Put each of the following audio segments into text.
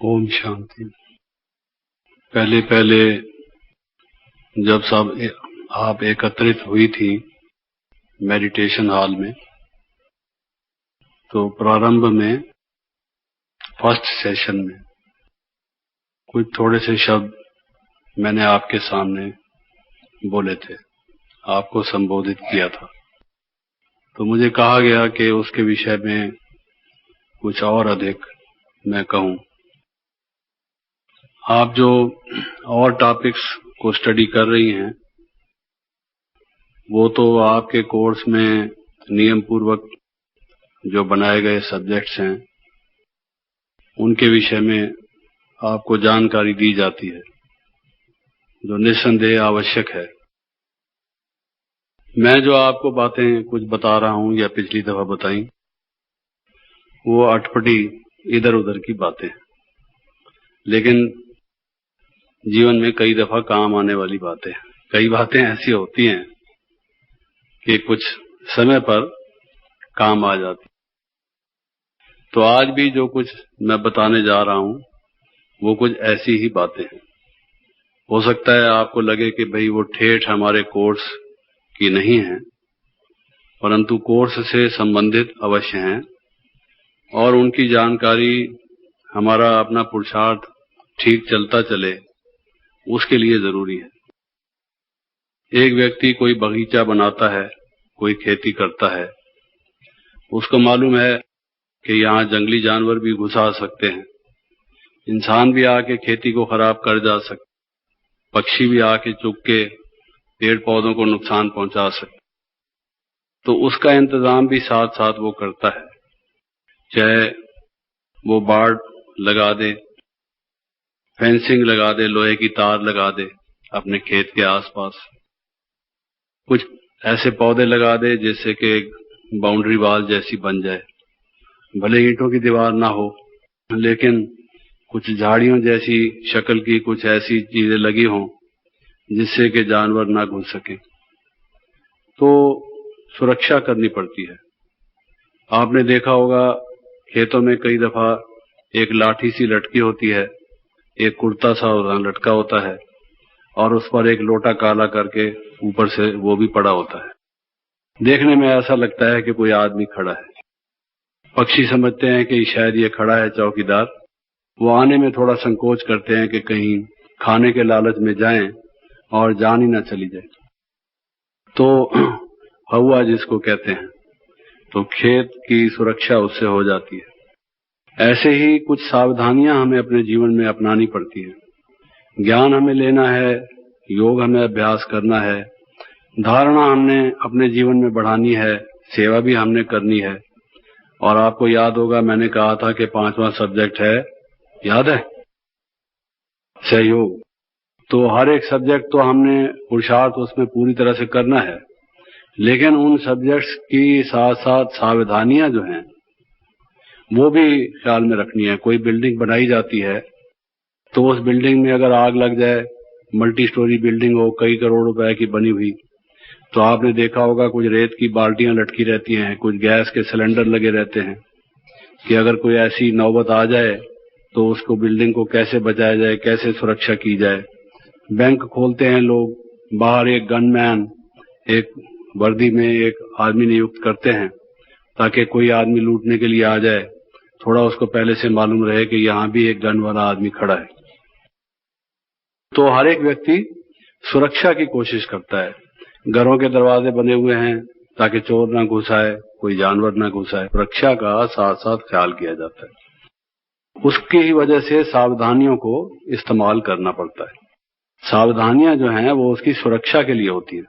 ओम शांति। पहले पहले जब सब आप एकत्रित हुई थी मेडिटेशन हॉल में, तो प्रारंभ में फर्स्ट सेशन में कुछ थोड़े से शब्द मैंने आपके सामने बोले थे, आपको संबोधित किया था। तो मुझे कहा गया कि उसके विषय में कुछ और अधिक मैं कहूं। आप जो और टॉपिक्स को स्टडी कर रही हैं, वो तो आपके कोर्स में नियम पूर्वक जो बनाए गए सब्जेक्ट्स हैं, उनके विषय में आपको जानकारी दी जाती है, जो निस्संदेह आवश्यक है। मैं जो आपको बातें कुछ बता रहा हूं या पिछली दफा बताई, वो अटपटी इधर उधर की बातें, लेकिन जीवन में कई दफा काम आने वाली बातें। कई बातें ऐसी होती हैं कि कुछ समय पर काम आ जाती। तो आज भी जो कुछ मैं बताने जा रहा हूं, वो कुछ ऐसी ही बातें हैं। हो सकता है आपको लगे कि भाई वो ठेठ हमारे कोर्स की नहीं है, परंतु कोर्स से संबंधित अवश्य हैं, और उनकी जानकारी हमारा अपना पुरुषार्थ ठीक चलता चले, उसके लिए जरूरी है। एक व्यक्ति कोई बगीचा बनाता है, कोई खेती करता है, उसको मालूम है कि यहाँ जंगली जानवर भी घुस आ सकते हैं, इंसान भी आके खेती को खराब कर जा सकते, पक्षी भी आके चुग के पेड़ पौधों को नुकसान पहुंचा सकते। तो उसका इंतजाम भी साथ साथ वो करता है, चाहे वो बाड़ लगा दे, फेंसिंग लगा दे, लोहे की तार लगा दे अपने खेत के आसपास, कुछ ऐसे पौधे लगा दे जिससे कि बाउंड्री वॉल जैसी बन जाए। भले ईंटों की दीवार ना हो, लेकिन कुछ झाड़ियों जैसी शक्ल की कुछ ऐसी चीजें लगी हों जिससे कि जानवर ना घुस सके। तो सुरक्षा करनी पड़ती है। आपने देखा होगा खेतों में कई दफा एक लाठी सी लटकी होती है, एक कुर्ता सा लटका होता है, और उस पर एक लोटा काला करके ऊपर से वो भी पड़ा होता है। देखने में ऐसा लगता है कि कोई आदमी खड़ा है। पक्षी समझते हैं कि शायद ये खड़ा है चौकीदार। वो आने में थोड़ा संकोच करते हैं कि कहीं खाने के लालच में जाएं और जान ही ना चली जाए। तो हवा जिसको कहते हैं, तो खेत की सुरक्षा उससे हो जाती है। ऐसे ही कुछ सावधानियां हमें अपने जीवन में अपनानी पड़ती है। ज्ञान हमें लेना है, योग हमें अभ्यास करना है, धारणा हमने अपने जीवन में बढ़ानी है, सेवा भी हमने करनी है। और आपको याद होगा मैंने कहा था कि 5वां सब्जेक्ट है, याद है, सहयोग। तो हर एक सब्जेक्ट तो हमने पुरुषार्थ उसमें पूरी तरह से करना है, लेकिन उन सब्जेक्ट्स की साथ साथ सावधानियां जो हैं वो भी ख्याल में रखनी है। कोई बिल्डिंग बनाई जाती है, तो उस बिल्डिंग में अगर आग लग जाए, मल्टी स्टोरी बिल्डिंग हो, कई करोड़ रुपए की बनी हुई, तो आपने देखा होगा कुछ रेत की बाल्टियां लटकी रहती हैं, कुछ गैस के सिलेंडर लगे रहते हैं कि अगर कोई ऐसी नौबत आ जाए तो उसको बिल्डिंग को कैसे बचाया जाए, कैसे सुरक्षा की जाए। बैंक खोलते हैं लोग, बाहर एक गनमैन, एक वर्दी में एक आदमी नियुक्त करते हैं ताकि कोई आदमी लूटने के लिए आ जाए, थोड़ा उसको पहले से मालूम रहे कि यहाँ भी एक गन वाला आदमी खड़ा है। तो हर एक व्यक्ति सुरक्षा की कोशिश करता है। घरों के दरवाजे बने हुए हैं ताकि चोर ना घुस आए, कोई जानवर ना घुस आए। सुरक्षा का साथ साथ ख्याल किया जाता है। उसकी ही वजह से सावधानियों को इस्तेमाल करना पड़ता है। सावधानियां जो हैं वो उसकी सुरक्षा के लिए होती है,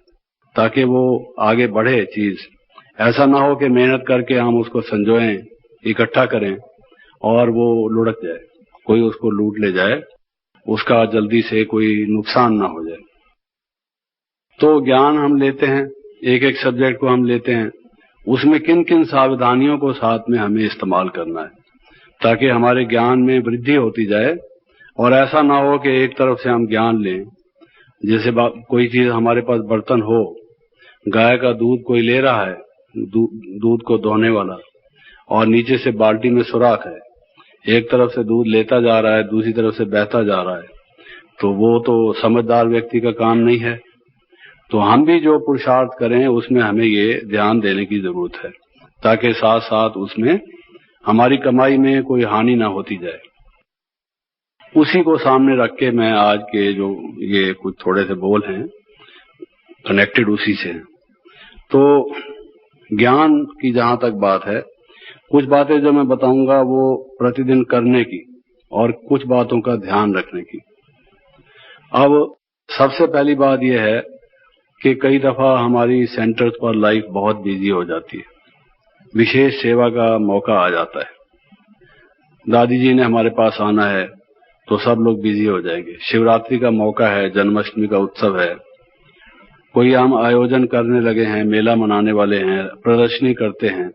ताकि वो आगे बढ़े चीज। ऐसा ना हो कि मेहनत करके हम उसको संजोएं, इकट्ठा करें और वो लुढ़क जाए, कोई उसको लूट ले जाए, उसका जल्दी से कोई नुकसान ना हो जाए। तो ज्ञान हम लेते हैं, एक एक सब्जेक्ट को हम लेते हैं, उसमें किन किन सावधानियों को साथ में हमें इस्तेमाल करना है ताकि हमारे ज्ञान में वृद्धि होती जाए। और ऐसा ना हो कि एक तरफ से हम ज्ञान लें, जैसे कोई चीज हमारे पास बर्तन हो, गाय का दूध कोई ले रहा है, दूध को दोहने वाला, और नीचे से बाल्टी में सुराख है, एक तरफ से दूध लेता जा रहा है, दूसरी तरफ से बहता जा रहा है, तो वो तो समझदार व्यक्ति का काम नहीं है। तो हम भी जो पुरुषार्थ करें उसमें हमें ये ध्यान देने की जरूरत है, ताकि साथ साथ उसमें हमारी कमाई में कोई हानि ना होती जाए। उसी को सामने रख के मैं आज के जो ये कुछ थोड़े से बोल हैं कनेक्टेड उसी से हैं। तो ज्ञान की जहां तक बात है, कुछ बातें जो मैं बताऊंगा वो प्रतिदिन करने की और कुछ बातों का ध्यान रखने की। अब सबसे पहली बात यह है कि कई दफा हमारी सेंटर्स पर लाइफ बहुत बिजी हो जाती है, विशेष सेवा का मौका आ जाता है। दादी जी ने हमारे पास आना है तो सब लोग बिजी हो जाएंगे। शिवरात्रि का मौका है, जन्माष्टमी का उत्सव है, कोई हम आयोजन करने लगे हैं, मेला मनाने वाले हैं, प्रदर्शनी करते हैं,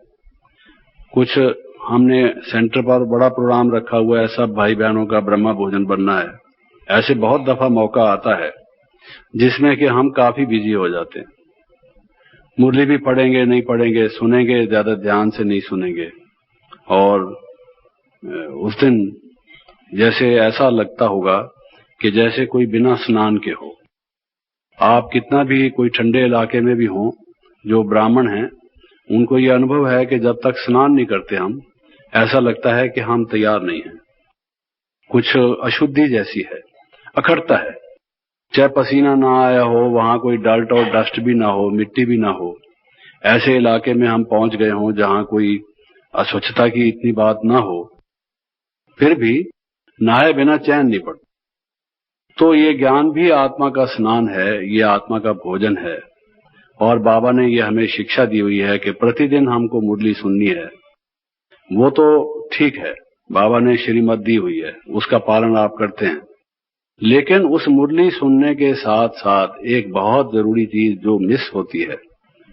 कुछ हमने सेंटर पर बड़ा प्रोग्राम रखा हुआ है, सब भाई बहनों का ब्रह्मा भोजन बनना है। ऐसे बहुत दफा मौका आता है जिसमें कि हम काफी बिजी हो जाते हैं। मुरली भी पढ़ेंगे नहीं पढ़ेंगे, सुनेंगे ज्यादा ध्यान से नहीं सुनेंगे, और उस दिन जैसे ऐसा लगता होगा कि जैसे कोई बिना स्नान के हो। आप कितना भी कोई ठंडे इलाके में भी हों, जो ब्राह्मण हैं उनको ये अनुभव है कि जब तक स्नान नहीं करते हम, ऐसा लगता है कि हम तैयार नहीं हैं, कुछ अशुद्धि जैसी है, अखड़ता है। चाहे पसीना ना आया हो, वहां कोई डर्ट और डस्ट भी ना हो, मिट्टी भी ना हो, ऐसे इलाके में हम पहुंच गए हों जहां कोई अस्वच्छता की इतनी बात ना हो, फिर भी नहाए बिना चैन नहीं पड़ता। तो ये ज्ञान भी आत्मा का स्नान है, ये आत्मा का भोजन है। और बाबा ने ये हमें शिक्षा दी हुई है कि प्रतिदिन हमको मुरली सुननी है। वो तो ठीक है, बाबा ने श्रीमत दी हुई है, उसका पालन आप करते हैं, लेकिन उस मुरली सुनने के साथ साथ एक बहुत जरूरी चीज जो मिस होती है।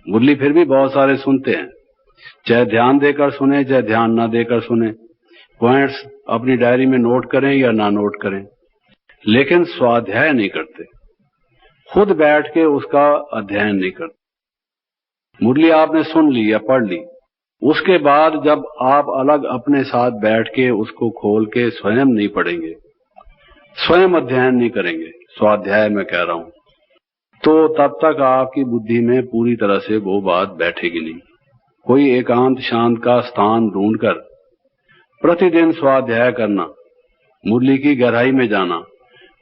मुरली फिर भी बहुत सारे सुनते हैं, चाहे ध्यान देकर सुने चाहे ध्यान ना देकर सुने, पॉइंट्स अपनी डायरी में नोट करें या ना नोट करें, लेकिन स्वाध्याय नहीं करते, खुद बैठ के उसका अध्ययन नहीं करते। मुरली आपने सुन ली या पढ़ ली, उसके बाद जब आप अलग अपने साथ बैठ के उसको खोल के स्वयं नहीं पढ़ेंगे, स्वयं अध्ययन नहीं करेंगे, स्वाध्याय मैं कह रहा हूं, तो तब तक आपकी बुद्धि में पूरी तरह से वो बात बैठेगी नहीं। कोई एकांत शांत का स्थान ढूंढकर प्रतिदिन स्वाध्याय करना, मुरली की गहराई में जाना,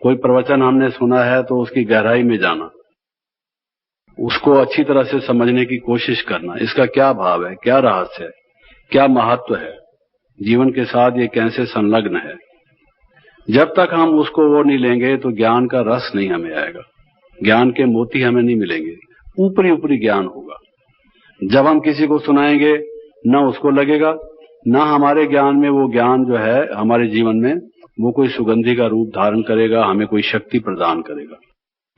कोई प्रवचन हमने सुना है तो उसकी गहराई में जाना, उसको अच्छी तरह से समझने की कोशिश करना, इसका क्या भाव है, क्या रहस्य है, क्या महत्व है, जीवन के साथ ये कैसे संलग्न है। जब तक हम उसको वो नहीं लेंगे तो ज्ञान का रस नहीं हमें आएगा, ज्ञान के मोती हमें नहीं मिलेंगे, ऊपरी ऊपरी ज्ञान होगा। जब हम किसी को सुनाएंगे न उसको लगेगा, न हमारे ज्ञान में वो ज्ञान जो है हमारे जीवन में वो कोई सुगंधि का रूप धारण करेगा, हमें कोई शक्ति प्रदान करेगा।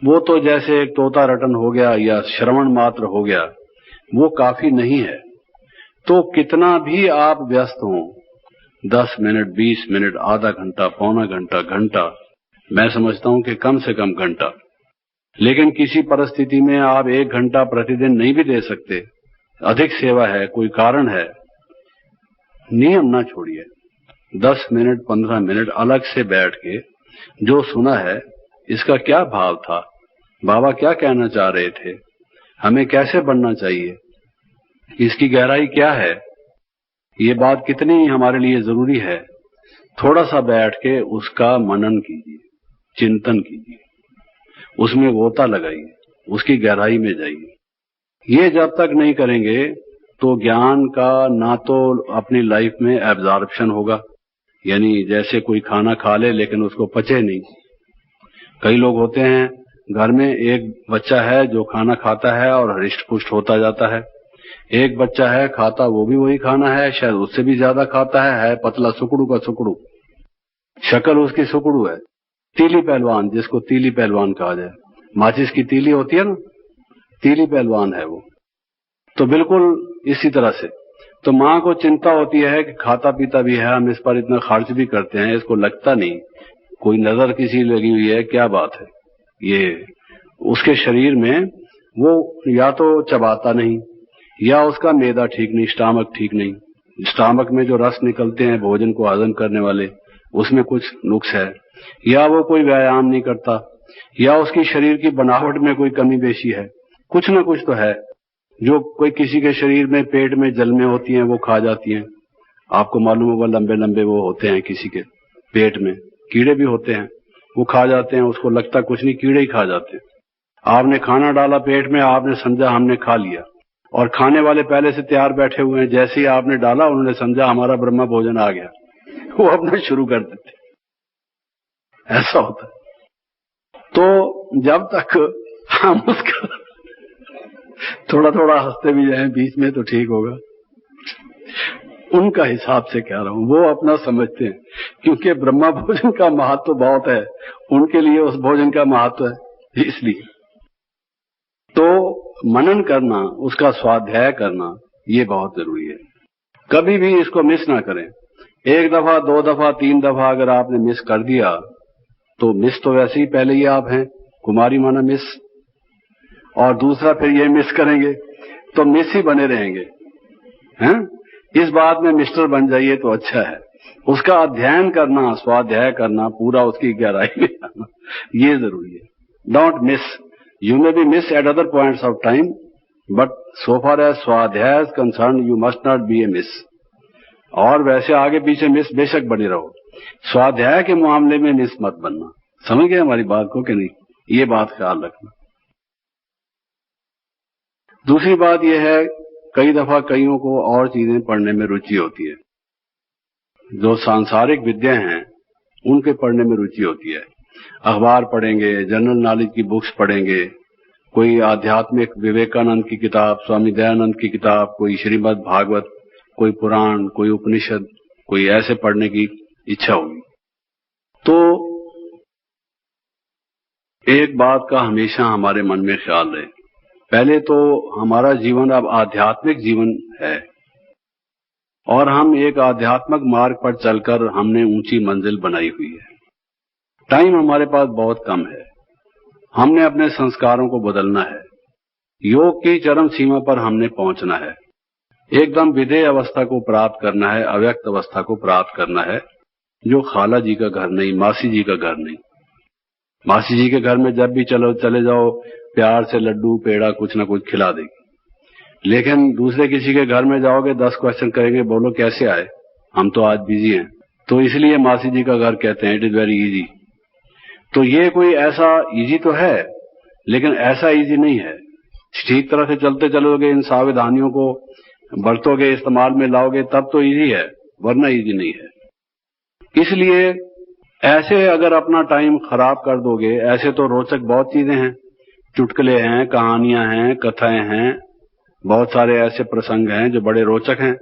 वो तो जैसे एक तोता रटन हो गया या श्रवण मात्र हो गया, वो काफी नहीं है। तो कितना भी आप व्यस्त हों, 10 मिनट 20 मिनट, आधा घंटा, पौना घंटा, घंटा, मैं समझता हूं कि कम से कम घंटा, लेकिन किसी परिस्थिति में आप 1 घंटा प्रतिदिन नहीं भी दे सकते, अधिक सेवा है, कोई कारण है, नियम ना छोड़िए। 10 मिनट 15 मिनट अलग से बैठ के जो सुना है, इसका क्या भाव था, बाबा क्या कहना चाह रहे थे, हमें कैसे बनना चाहिए, इसकी गहराई क्या है, ये बात कितनी हमारे लिए जरूरी है, थोड़ा सा बैठ के उसका मनन कीजिए, चिंतन कीजिए, उसमें गोता लगाइए, उसकी गहराई में जाइए। ये जब तक नहीं करेंगे तो ज्ञान का ना तो अपनी लाइफ में एब्जॉर्प्शन होगा, यानी जैसे कोई खाना खा ले लेकिन उसको पचे नहीं। कई लोग होते हैं घर में, एक बच्चा है जो खाना खाता है और हृष्ट पुष्ट होता जाता है, एक बच्चा है खाता वो भी वही खाना है, शायद उससे भी ज्यादा खाता है पतला सुकड़ू का सुकड़ू, शक्ल उसकी सुकड़ू है, तीली पहलवान, जिसको तीली पहलवान कहा जाए, माचिस की तीली होती है ना, तीली पहलवान है वो। तो बिल्कुल इसी तरह से तो माँ को चिंता होती है कि खाता पीता भी है, हम इस पर इतना खर्च भी करते हैं, इसको लगता नहीं, कोई नजर किसी लगी हुई है, क्या बात है, ये उसके शरीर में वो या तो चबाता नहीं, या उसका मैदा ठीक नहीं, स्टमक ठीक नहीं, स्टमक में जो रस निकलते हैं भोजन को हजम करने वाले, उसमें कुछ नुक्स है, या वो कोई व्यायाम नहीं करता, या उसकी शरीर की बनावट में कोई कमी बेशी है, कुछ ना कुछ तो है। जो कोई किसी के शरीर में पेट में जलने होती हैं वो खा जाती हैं, आपको मालूम होगा, लंबे लंबे वो होते हैं, किसी के पेट में कीड़े भी होते हैं, वो खा जाते हैं, उसको लगता कुछ नहीं, कीड़े ही खा जाते हैं। आपने खाना डाला पेट में, आपने समझा हमने खा लिया, और खाने वाले पहले से तैयार बैठे हुए हैं, जैसे ही आपने डाला उन्होंने समझा हमारा ब्रह्म भोजन आ गया, वो अपना शुरू कर देते, ऐसा होता है। तो जब तक हम उसका थोड़ा थोड़ा हंसते भी जाएं बीच में तो ठीक होगा। उनका हिसाब से कह रहा हूं, वो अपना समझते हैं, क्योंकि ब्रह्मा भोजन का महत्व बहुत है, उनके लिए उस भोजन का महत्व है, इसलिए। तो मनन करना, उसका स्वाध्याय करना, ये बहुत जरूरी है। कभी भी इसको मिस ना करें। एक दफा, दो दफा, तीन दफा अगर आपने मिस कर दिया तो मिस तो वैसे ही पहले ही आप हैं, कुमारी माना मिस, और दूसरा फिर ये मिस करेंगे तो मिस ही बने रहेंगे, हैं? इस बात में मिस्टर बन जाइए तो अच्छा है। उसका अध्ययन करना, स्वाध्याय करना, पूरा उसकी गहराई में आना, ये जरूरी है। Don't miss. You may be miss at other points of time, but so far as swadhyaya is concern you must not be a miss. और वैसे आगे पीछे मिस बेशक बने रहो, स्वाध्याय के मामले में मिस मत बनना। समझ गए हमारी बात को कि नहीं? ये बात ख्याल रखना। दूसरी बात यह है, कई दफा कईयों को और चीजें पढ़ने में रुचि होती है, जो सांसारिक विद्या हैं उनके पढ़ने में रुचि होती है। अखबार पढ़ेंगे, जनरल नॉलेज की बुक्स पढ़ेंगे, कोई आध्यात्मिक विवेकानंद की किताब, स्वामी दयानंद की किताब, कोई श्रीमद् भागवत, कोई पुराण, कोई उपनिषद, कोई ऐसे पढ़ने की इच्छा होगी। तो एक बात का हमेशा हमारे मन में ख्याल रहे, पहले तो हमारा जीवन अब आध्यात्मिक जीवन है, और हम एक आध्यात्मिक मार्ग पर चलकर हमने ऊंची मंजिल बनाई हुई है। टाइम हमारे पास बहुत कम है, हमने अपने संस्कारों को बदलना है, योग की चरम सीमा पर हमने पहुंचना है, एकदम विधेय अवस्था को प्राप्त करना है, अव्यक्त अवस्था को प्राप्त करना है, जो खाला जी का घर नहीं, मासी जी का घर नहीं। मासी जी के घर में जब भी चले जाओ, प्यार से लड्डू पेड़ा कुछ ना कुछ खिला देगी, लेकिन दूसरे किसी के घर में जाओगे 10 क्वेश्चन करेंगे, बोलो कैसे आए, हम तो आज बिजी हैं, तो इसलिए मासी जी का घर कहते हैं, इट इज वेरी इजी। तो ये कोई ऐसा इजी तो है, लेकिन ऐसा इजी नहीं है। ठीक तरह से चलते चलोगे, इन सावधानियों को बरतोगे, इस्तेमाल में लाओगे, तब तो इजी है, वरना इजी नहीं है। इसलिए ऐसे अगर अपना टाइम खराब कर दोगे, ऐसे तो रोचक बहुत चीजें हैं, चुटकुले हैं, कहानियां हैं, कथाएं हैं, बहुत सारे ऐसे प्रसंग हैं जो बड़े रोचक हैं,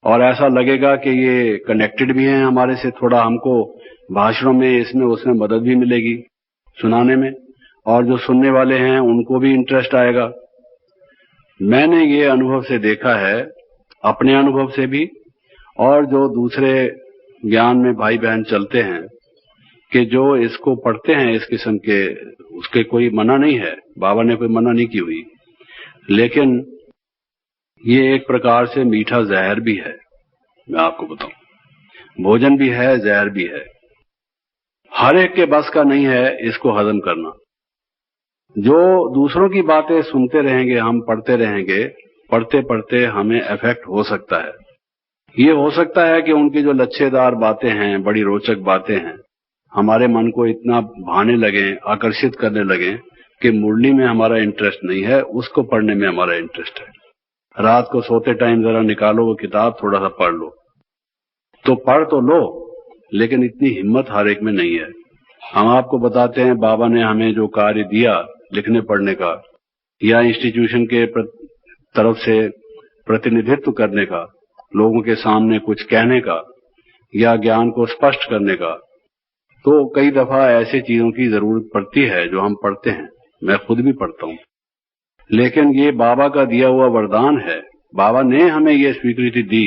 और ऐसा लगेगा कि ये कनेक्टेड भी हैं हमारे से, थोड़ा हमको भाषणों में इसमें उसमें मदद भी मिलेगी सुनाने में, और जो सुनने वाले हैं उनको भी इंटरेस्ट आएगा। मैंने ये अनुभव से देखा है, अपने अनुभव से भी, और जो दूसरे ज्ञान में भाई बहन चलते हैं, कि जो इसको पढ़ते हैं इस किस्म के, उसके कोई मना नहीं है, बाबा ने कोई मना नहीं की हुई, लेकिन ये एक प्रकार से मीठा जहर भी है। मैं आपको बताऊं, भोजन भी है, जहर भी है। हर एक के बस का नहीं है इसको हजम करना। जो दूसरों की बातें सुनते रहेंगे, हम पढ़ते रहेंगे, पढ़ते पढ़ते हमें इफेक्ट हो सकता है। ये हो सकता है कि उनकी जो लच्छेदार बातें हैं, बड़ी रोचक बातें हैं, हमारे मन को इतना भाने लगे, आकर्षित करने लगे कि मुरली में हमारा इंटरेस्ट नहीं है, उसको पढ़ने में हमारा इंटरेस्ट है। रात को सोते टाइम जरा निकालो वो किताब, थोड़ा सा पढ़ लो, तो पढ़ तो लो, लेकिन इतनी हिम्मत हर एक में नहीं है। हम आपको बताते हैं, बाबा ने हमें जो कार्य दिया लिखने पढ़ने का, या इंस्टीट्यूशन के तरफ से प्रतिनिधित्व करने का, लोगों के सामने कुछ कहने का, या ज्ञान को स्पष्ट करने का, तो कई दफा ऐसी चीजों की जरूरत पड़ती है जो हम पढ़ते हैं, मैं खुद भी पढ़ता हूं, लेकिन ये बाबा का दिया हुआ वरदान है। बाबा ने हमें ये स्वीकृति दी,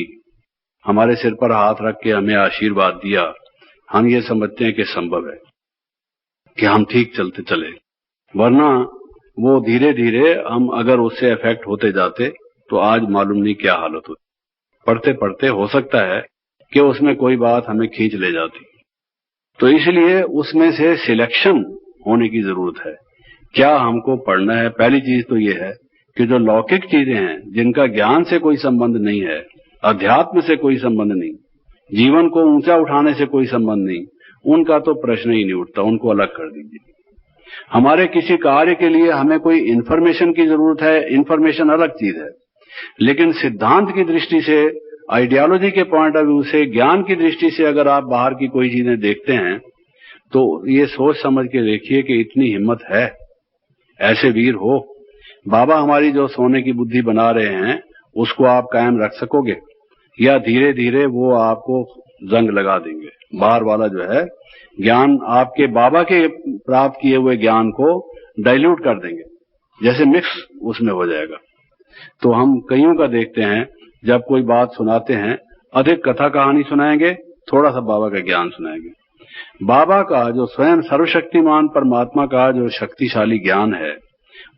हमारे सिर पर हाथ रख के हमें आशीर्वाद दिया, हम ये समझते हैं कि संभव है कि हम ठीक चलते चले, वरना वो धीरे धीरे हम अगर उससे अफेक्ट होते जाते तो आज मालूम नहीं क्या हालत होती। पढ़ते पढ़ते हो सकता है कि उसमें कोई बात हमें खींच ले जाती। तो इसलिए उसमें से सिलेक्शन होने की जरूरत है। क्या हमको पढ़ना है? पहली चीज तो ये है कि जो लौकिक चीजें हैं, जिनका ज्ञान से कोई संबंध नहीं है, अध्यात्म से कोई संबंध नहीं, जीवन को ऊंचा उठाने से कोई संबंध नहीं, उनका तो प्रश्न ही नहीं उठता, उनको अलग कर दीजिए। हमारे किसी कार्य के लिए हमें कोई इंफॉर्मेशन की जरूरत है, इंफॉर्मेशन अलग चीज है, लेकिन सिद्धांत की दृष्टि से, आइडियोलॉजी के पॉइंट ऑफ व्यू से, ज्ञान की दृष्टि से अगर आप बाहर की कोई चीजें देखते हैं तो ये सोच समझ के देखिए कि इतनी हिम्मत है, ऐसे वीर हो। बाबा हमारी जो सोने की बुद्धि बना रहे हैं उसको आप कायम रख सकोगे, या धीरे धीरे वो आपको जंग लगा देंगे? बाहर वाला जो है ज्ञान आपके बाबा के प्राप्त किए हुए ज्ञान को डाइल्यूट कर देंगे, जैसे मिक्स उसमें हो जाएगा। तो हम कईयों का देखते हैं, जब कोई बात सुनाते हैं, अधिक कथा कहानी सुनाएंगे, थोड़ा सा बाबा का ज्ञान सुनाएंगे। बाबा का जो स्वयं सर्वशक्तिमान परमात्मा का जो शक्तिशाली ज्ञान है,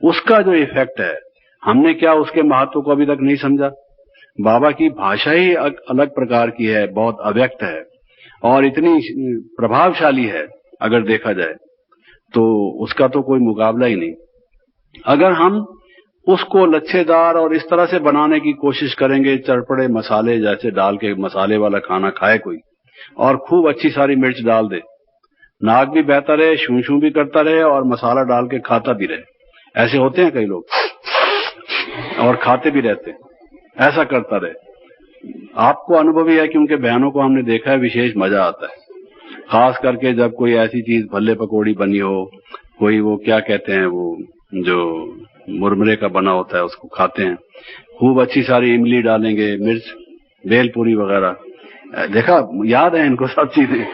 उसका जो इफेक्ट है, हमने क्या उसके महत्व को अभी तक नहीं समझा। बाबा की भाषा ही अलग प्रकार की है, बहुत अव्यक्त है और इतनी प्रभावशाली है, अगर देखा जाए तो उसका तो कोई मुकाबला ही नहीं। अगर हम उसको लच्छेदार और इस तरह से बनाने की कोशिश करेंगे, चरपड़े मसाले जैसे डाल के मसाले वाला खाना खाए कोई, और खूब अच्छी सारी मिर्च डाल दे, नाक भी बहता रहे, शू शू भी करता रहे और मसाला डाल के खाता भी रहे, ऐसे होते हैं कई लोग, और खाते भी रहते हैं, ऐसा करता रहे। आपको अनुभव ही है कि उनके बहनों को हमने देखा है, विशेष मजा आता है, खास करके जब कोई ऐसी चीज भल्ले पकौड़ी बनी हो, कोई वो क्या कहते हैं, वो जो मुरमुरे का बना होता है उसको खाते हैं, खूब अच्छी सारी इमली डालेंगे, मिर्च, बेलपूरी वगैरह, देखा, याद है इनको सब चीजें।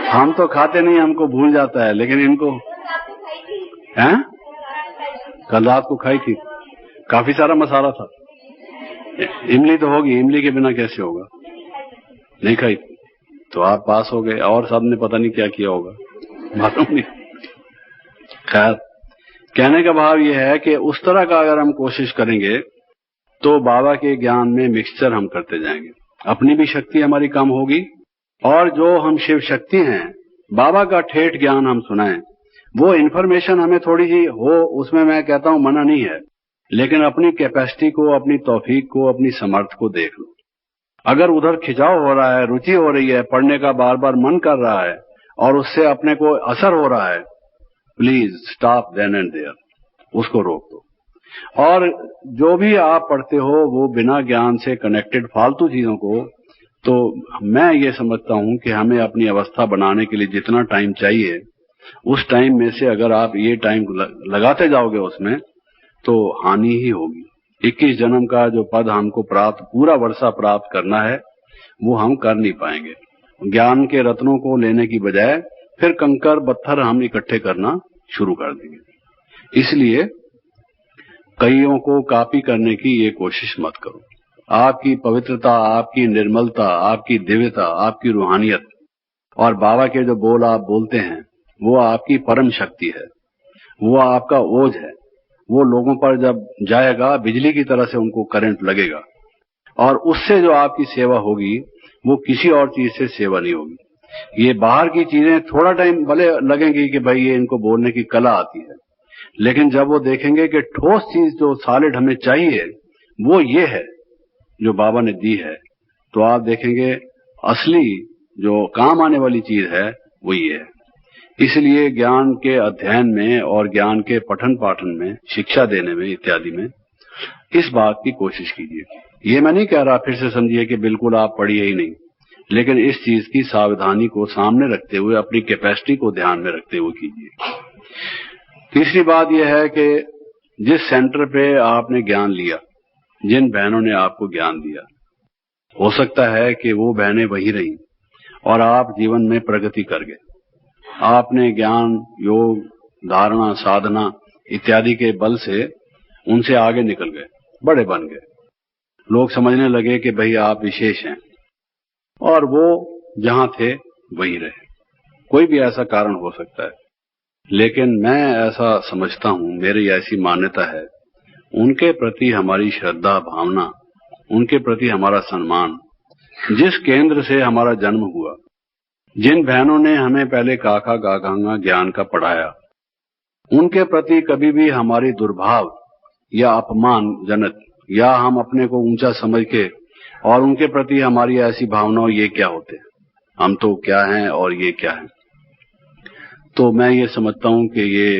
हम तो खाते नहीं, हमको भूल जाता है, लेकिन इनको हैं, कल रात को खाई थी, काफी सारा मसाला था। इमली तो होगी, इमली के बिना कैसे होगा? नहीं खाई तो आप पास हो गए, और सबने पता नहीं क्या किया होगा, मालूम नहीं। खैर, कहने का भाव यह है कि उस तरह का अगर हम कोशिश करेंगे तो बाबा के ज्ञान में मिक्सचर हम करते जाएंगे, अपनी भी शक्ति हमारी कम होगी, और जो हम शिव शक्ति हैं, बाबा का ठेठ ज्ञान हम सुनाएं, वो इन्फॉर्मेशन हमें थोड़ी सी हो, उसमें मैं कहता हूं मना नहीं है, लेकिन अपनी कैपेसिटी को, अपनी तौफीक को, अपनी समर्थ को देख लो। अगर उधर खिंचाव हो रहा है, रुचि हो रही है, पढ़ने का बार बार मन कर रहा है और उससे अपने को असर हो रहा है, please stop then and there, उसको रोक दो। और जो भी आप पढ़ते हो वो बिना ज्ञान से कनेक्टेड फालतू चीजों को, तो मैं ये समझता हूं कि हमें अपनी अवस्था बनाने के लिए जितना टाइम चाहिए, उस टाइम में से अगर आप ये टाइम लगाते जाओगे उसमें, तो हानि ही होगी। 21 जन्म का जो पद हमको प्राप्त, पूरा वर्षा प्राप्त करना है, वो हम कर नहीं पाएंगे। ज्ञान के रत्नों को लेने की बजाय फिर कंकर पत्थर हम इकट्ठे करना शुरू कर देंगे। इसलिए कईयों को कॉपी करने की ये कोशिश मत करो। आपकी पवित्रता, आपकी निर्मलता, आपकी दिव्यता, आपकी रूहानियत और बाबा के जो बोल आप बोलते हैं, वो आपकी परम शक्ति है, वो आपका ओज है। वो लोगों पर जब जाएगा, बिजली की तरह से उनको करंट लगेगा, और उससे जो आपकी सेवा होगी वो किसी और चीज से सेवा नहीं होगी। ये बाहर की चीजें थोड़ा टाइम भले लगेंगी कि भाई ये इनको बोलने की कला आती है, लेकिन जब वो देखेंगे कि ठोस चीज जो सॉलिड हमें चाहिए वो ये है जो बाबा ने दी है, तो आप देखेंगे असली जो काम आने वाली चीज है वो ये है। इसलिए ज्ञान के अध्ययन में और ज्ञान के पठन पाठन में, शिक्षा देने में इत्यादि में इस बात की कोशिश कीजिए। ये मैं नहीं कह रहा, फिर से समझिए कि बिल्कुल आप पढ़िए ही नहीं, लेकिन इस चीज की सावधानी को सामने रखते हुए, अपनी कैपेसिटी को ध्यान में रखते हुए कीजिए। तीसरी बात यह है कि जिस सेंटर पे आपने ज्ञान लिया, जिन बहनों ने आपको ज्ञान दिया, हो सकता है कि वो बहनें वही रहीं और आप जीवन में प्रगति कर गए। आपने ज्ञान, योग, धारणा, साधना इत्यादि के बल से उनसे आगे निकल गए, बड़े बन गए। लोग समझने लगे कि भाई आप विशेष हैं, और वो जहां थे वहीं रहे। कोई भी ऐसा कारण हो सकता है, लेकिन मैं ऐसा समझता हूं, मेरी ऐसी मान्यता है, उनके प्रति हमारी श्रद्धा भावना उनके प्रति हमारा सम्मान, जिस केंद्र से हमारा जन्म हुआ, जिन बहनों ने हमें पहले काका गागांगा ज्ञान का पढ़ाया, उनके प्रति कभी भी हमारी दुर्भाव या अपमानजनक या हम अपने को ऊंचा समझ के और उनके प्रति हमारी ऐसी भावनाओं, ये क्या होते हैं, हम तो क्या हैं और ये क्या है। तो मैं ये समझता हूं कि ये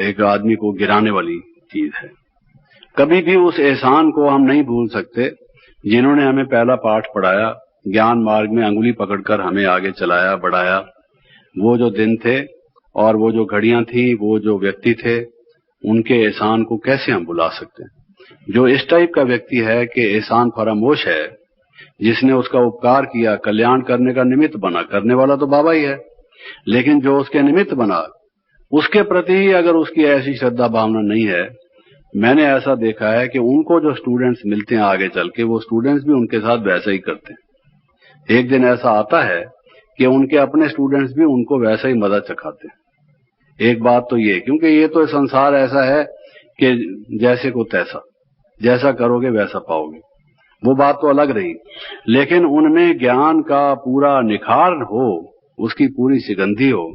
एक आदमी को गिराने वाली चीज है। कभी भी उस एहसान को हम नहीं भूल सकते जिन्होंने हमें पहला पाठ पढ़ाया, ज्ञान मार्ग में अंगुली पकड़कर हमें आगे चलाया, बढ़ाया। वो जो दिन थे और वो जो घड़ियां थी, वो जो व्यक्ति थे, उनके एहसान को कैसे हम भुला सकते हैं। जो इस टाइप का व्यक्ति है कि एहसान फरामोश है, जिसने उसका उपकार किया, कल्याण करने का निमित्त बना, करने वाला तो बाबा ही है, लेकिन जो उसके निमित्त बना, उसके प्रति ही अगर उसकी ऐसी श्रद्धा भावना नहीं है, मैंने ऐसा देखा है कि उनको जो स्टूडेंट्स मिलते हैं आगे चल के, वो स्टूडेंट्स भी उनके साथ वैसा ही करते हैं। एक दिन ऐसा आता है कि उनके अपने स्टूडेंट्स भी उनको वैसा ही मजा चखाते हैं। एक बात तो ये, क्योंकि ये तो संसार ऐसा है कि जैसे को तैसा, जैसा करोगे वैसा पाओगे, वो बात तो अलग रही, लेकिन उनमें ज्ञान का पूरा निखार हो, उसकी पूरी सुगंधी हो,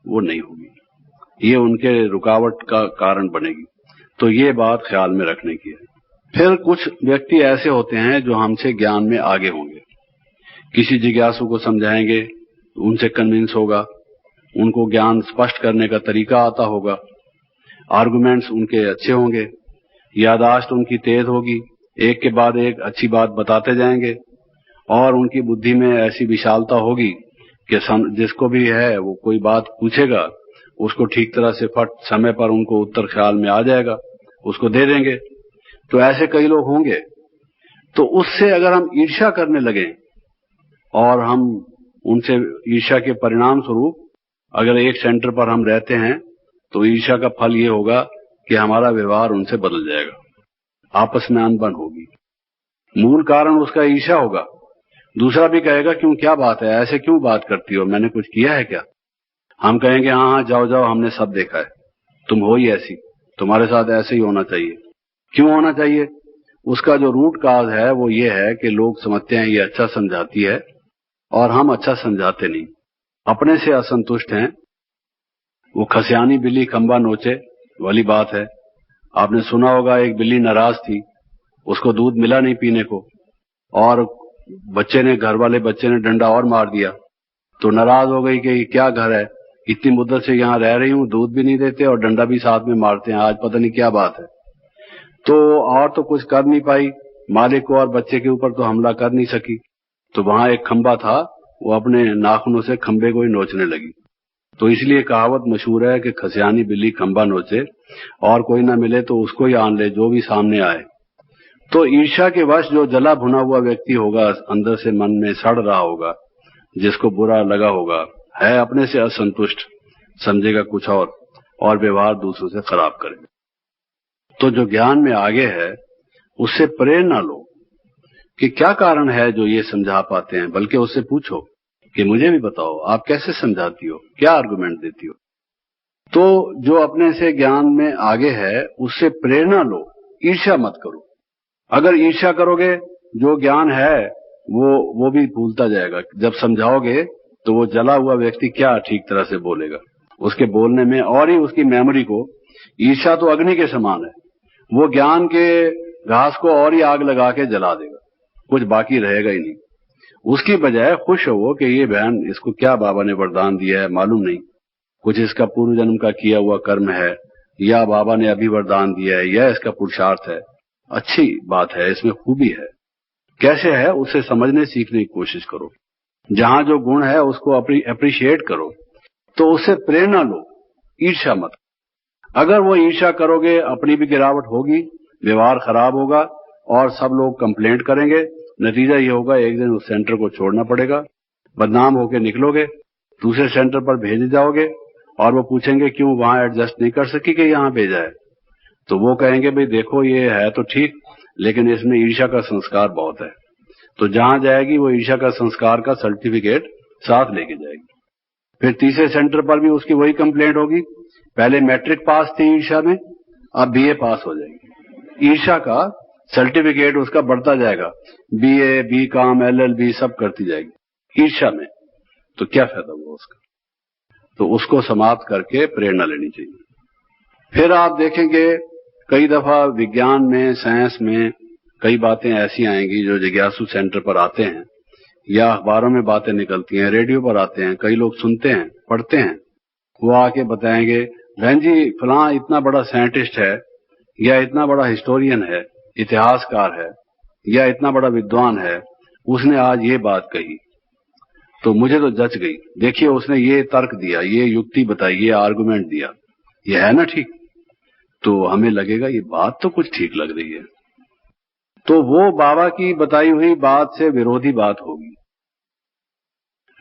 वो नहीं होगी। ये उनके रुकावट का कारण बनेगी। तो ये बात ख्याल में रखने की है। फिर कुछ व्यक्ति ऐसे होते हैं जो हमसे ज्ञान में आगे होंगे, किसी जिज्ञासु को समझाएंगे, उनसे कन्विंस होगा, उनको ज्ञान स्पष्ट करने का तरीका आता होगा, आर्गुमेंट्स उनके अच्छे होंगे, यादाश्त उनकी तेज होगी, एक के बाद एक अच्छी बात बताते जाएंगे, और उनकी बुद्धि में ऐसी विशालता होगी कि जिसको भी है वो कोई बात पूछेगा, उसको ठीक तरह से फट समय पर उनको उत्तर ख्याल में आ जाएगा, उसको दे देंगे। तो ऐसे कई लोग होंगे। तो उससे अगर हम ईर्ष्या करने लगे और हम उनसे ईर्ष्या के परिणाम स्वरूप अगर एक सेंटर पर हम रहते हैं, तो ईर्ष्या का फल ये होगा कि हमारा व्यवहार उनसे बदल जाएगा, आपस में अनबन होगी। मूल कारण उसका ईर्ष्या होगा। दूसरा भी कहेगा, क्यों, क्या बात है, ऐसे क्यों बात करती हो, मैंने कुछ किया है क्या? हम कहेंगे हाँ हाँ जाओ जाओ, हमने सब देखा है, तुम हो ही ऐसी, तुम्हारे साथ ऐसे ही होना चाहिए। क्यों होना चाहिए? उसका जो रूट काज है वो ये है कि लोग समझते हैं ये अच्छा समझाती है और हम अच्छा समझाते नहीं, अपने से असंतुष्ट हैं। वो खसियानी बिल्ली खंबा नोचे वाली बात है। आपने सुना होगा, एक बिल्ली नाराज थी, उसको दूध मिला नहीं पीने को, और बच्चे ने, घर वाले बच्चे ने डंडा और मार दिया, तो नाराज हो गई कि क्या घर है, इतनी मुद्दत से यहाँ रह रही हूँ, दूध भी नहीं देते और डंडा भी साथ में मारते हैं, आज पता नहीं क्या बात है। तो और तो कुछ कर नहीं पाई, मालिक को और बच्चे के ऊपर तो हमला कर नहीं सकी। तो वहां एक खंबा था, वो अपने नाखूनों से खंबे को ही नोचने लगी। तो इसलिए कहावत मशहूर है कि खसियानी बिल्ली खंबा नोचे, और कोई ना मिले तो उसको ही आन ले, जो भी सामने आए। तो ईर्ष्या के वश जो जला भुना हुआ व्यक्ति होगा, अंदर से मन में सड़ रहा होगा, जिसको बुरा लगा होगा, है अपने से असंतुष्ट, समझेगा कुछ और व्यवहार दूसरों से खराब करेगा। तो जो ज्ञान में आगे है, उससे प्रेरणा लो कि क्या कारण है जो ये समझा पाते हैं, बल्कि उससे पूछो कि मुझे भी बताओ, आप कैसे समझाती हो, क्या आर्गुमेंट देती हो। तो जो अपने से ज्ञान में आगे है, उससे प्रेरणा लो, ईर्ष्या मत करो। अगर ईर्ष्या करोगे, जो ज्ञान है वो भी भूलता जाएगा। जब समझाओगे तो वो जला हुआ व्यक्ति क्या ठीक तरह से बोलेगा, उसके बोलने में और ही उसकी मेमोरी को, ईर्ष्या तो अग्नि के समान है, वो ज्ञान के घास को और ही आग लगा के जला देगा, कुछ बाकी रहेगा ही नहीं। उसकी बजाय खुश हो कि ये बहन, इसको क्या बाबा ने वरदान दिया है मालूम नहीं, कुछ इसका पूर्व जन्म का किया हुआ कर्म है, या बाबा ने अभी वरदान दिया है, या इसका पुरुषार्थ है, अच्छी बात है, इसमें खूबी है, कैसे है उसे समझने सीखने की कोशिश करो। जहां जो गुण है उसको अप्रिशिएट करो, तो उससे प्रेरणा लो, ईर्ष्या मत। अगर वो ईर्ष्या करोगे, अपनी भी गिरावट होगी, व्यवहार खराब होगा और सब लोग कंप्लेंट करेंगे। नतीजा ये होगा, एक दिन उस सेंटर को छोड़ना पड़ेगा, बदनाम होकर निकलोगे, दूसरे सेंटर पर भेजे जाओगे, और वो पूछेंगे क्यों वहां एडजस्ट नहीं कर सकी कि यहां भेजा है। तो वो कहेंगे भाई देखो ये है तो ठीक, लेकिन इसमें ईर्ष्या का संस्कार बहुत है। तो जहां जाएगी वो ईर्ष्या का संस्कार का सर्टिफिकेट साथ लेके जाएगी। फिर तीसरे सेंटर पर भी उसकी वही कंप्लेंट होगी, पहले मैट्रिक पास थी ईर्ष्या में, अब बीए पास हो जाएगी। ईर्ष्या का सर्टिफिकेट उसका बढ़ता जाएगा, BA, BCom, LLB सब करती जाएगी ईर्ष्या में, तो क्या फायदा हुआ उसका। तो उसको समाप्त करके प्रेरणा लेनी चाहिए। फिर आप देखेंगे कई दफा विज्ञान में, साइंस में कई बातें ऐसी आएंगी जो जिज्ञासु सेंटर पर आते हैं या अखबारों में बातें निकलती हैं, रेडियो पर आते हैं, कई लोग सुनते हैं, पढ़ते हैं, वो आके बताएंगे बहन जी फलां इतना बड़ा साइंटिस्ट है या इतना बड़ा हिस्टोरियन है, इतिहासकार है या इतना बड़ा विद्वान है, उसने आज ये बात कही तो मुझे तो जच गई। देखिए उसने ये तर्क दिया, ये युक्ति बताई, ये आर्गुमेंट दिया, ये है ना ठीक। तो हमें लगेगा ये बात तो कुछ ठीक लग रही है, तो वो बाबा की बताई हुई बात से विरोधी बात होगी।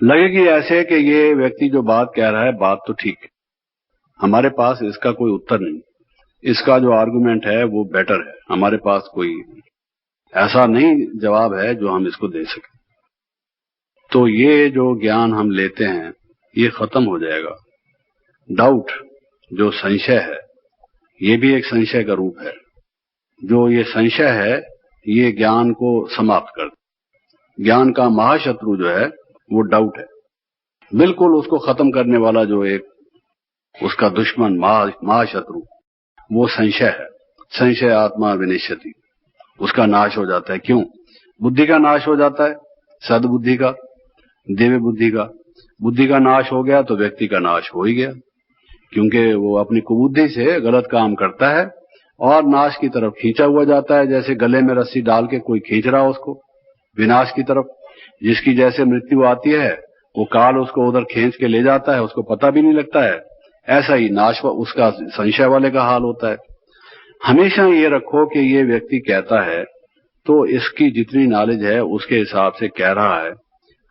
लगेगी ऐसे कि ये व्यक्ति जो बात कह रहा है बात तो ठीक है, हमारे पास इसका कोई उत्तर नहीं, इसका जो आर्गुमेंट है वो बेटर है, हमारे पास कोई ऐसा नहीं जवाब है जो हम इसको दे सकें। तो ये जो ज्ञान हम लेते हैं ये खत्म हो जाएगा। डाउट जो संशय है ये भी एक संशय का रूप है। जो ये संशय है ये ज्ञान को समाप्त कर, ज्ञान का महाशत्रु जो है वो डाउट है, बिल्कुल उसको खत्म करने वाला जो एक उसका दुश्मन महाशत्रु वो संशय है। संशय आत्मा विनिश्यति, उसका नाश हो जाता है। क्यों? बुद्धि का नाश हो जाता है, सद्बुद्धि का, दिव्य बुद्धि का। बुद्धि का नाश हो गया तो व्यक्ति का नाश हो ही गया, क्योंकि वो अपनी कुबुद्धि से गलत काम करता है और नाश की तरफ खींचा हुआ जाता है। जैसे गले में रस्सी डाल के कोई खींच रहा उसको विनाश की तरफ, जिसकी जैसे मृत्यु आती है वो काल उसको उधर खींच के ले जाता है, उसको पता भी नहीं लगता है। ऐसा ही नाश उसका संशय वाले का हाल होता है। हमेशा ये रखो कि ये व्यक्ति कहता है तो इसकी जितनी नॉलेज है उसके हिसाब से कह रहा है,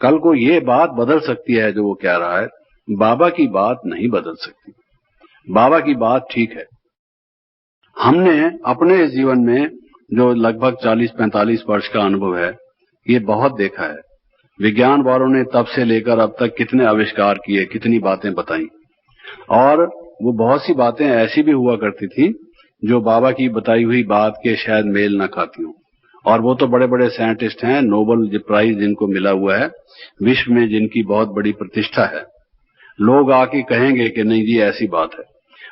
कल को ये बात बदल सकती है जो वो कह रहा है, बाबा की बात नहीं बदल सकती। बाबा की बात ठीक है। हमने अपने जीवन में जो लगभग 40-45 वर्ष का अनुभव है ये बहुत देखा है। विज्ञान वालों ने तब से लेकर अब तक कितने आविष्कार किए, कितनी बातें बताई, और वो बहुत सी बातें ऐसी भी हुआ करती थी जो बाबा की बताई हुई बात के शायद मेल न खाती हूं। और वो तो बड़े बड़े साइंटिस्ट हैं, नोबेल प्राइज जिनको मिला हुआ है, विश्व में जिनकी बहुत बड़ी प्रतिष्ठा है। लोग आके कहेंगे कि नहीं जी ऐसी बात है,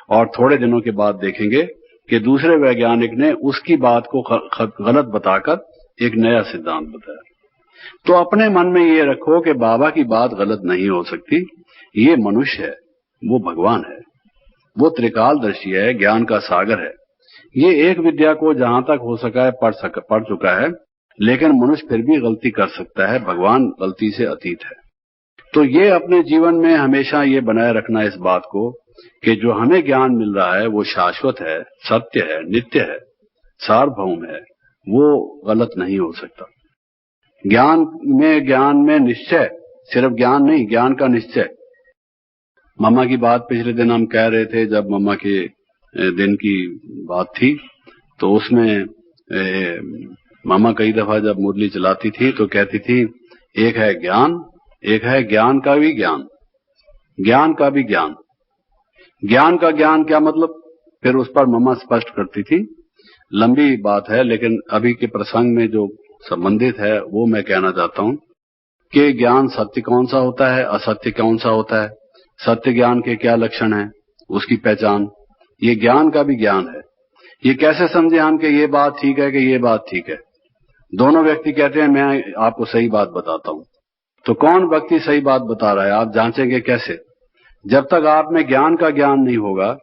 और थोड़े दिनों के बाद देखेंगे कि दूसरे वैज्ञानिक ने उसकी बात को गलत बताकर एक नया सिद्धांत बताया। तो अपने मन में ये रखो कि बाबा की बात गलत नहीं हो सकती। ये मनुष्य है, वो भगवान है, वो त्रिकालदर्शी है, ज्ञान का सागर है। ये एक विद्या को जहां तक हो सका है पढ़ चुका है, लेकिन मनुष्य फिर भी गलती कर सकता है, भगवान गलती से अतीत है। तो ये अपने जीवन में हमेशा ये बनाए रखना इस बात को कि जो हमें ज्ञान मिल रहा है वो शाश्वत है, सत्य है, नित्य है, सार्वभौम है, वो गलत नहीं हो सकता। ज्ञान में निश्चय, सिर्फ ज्ञान नहीं, ज्ञान का निश्चय। मम्मा की बात पिछले दिन हम कह रहे थे, जब मम्मा के दिन की बात थी तो उसमें मम्मा कई दफा जब मुरली चलाती थी तो कहती थी एक है ज्ञान, एक है ज्ञान का भी ज्ञान, ज्ञान का भी ज्ञान। ज्ञान का ज्ञान क्या मतलब? फिर उस पर मम्मा स्पष्ट करती थी। लंबी बात है, लेकिन अभी के प्रसंग में जो संबंधित है वो मैं कहना चाहता हूं कि ज्ञान सत्य कौन सा होता है, असत्य कौन सा होता है, सत्य ज्ञान के क्या लक्षण हैं, उसकी पहचान, ये ज्ञान का भी ज्ञान है। ये कैसे समझे हम कि ये बात ठीक है कि ये बात ठीक है? दोनों व्यक्ति कहते हैं मैं आपको सही बात बताता हूं, तो कौन व्यक्ति सही बात बता रहा है आप जांचेंगे कैसे? जब तक आप में ज्ञान का ज्ञान नहीं होगा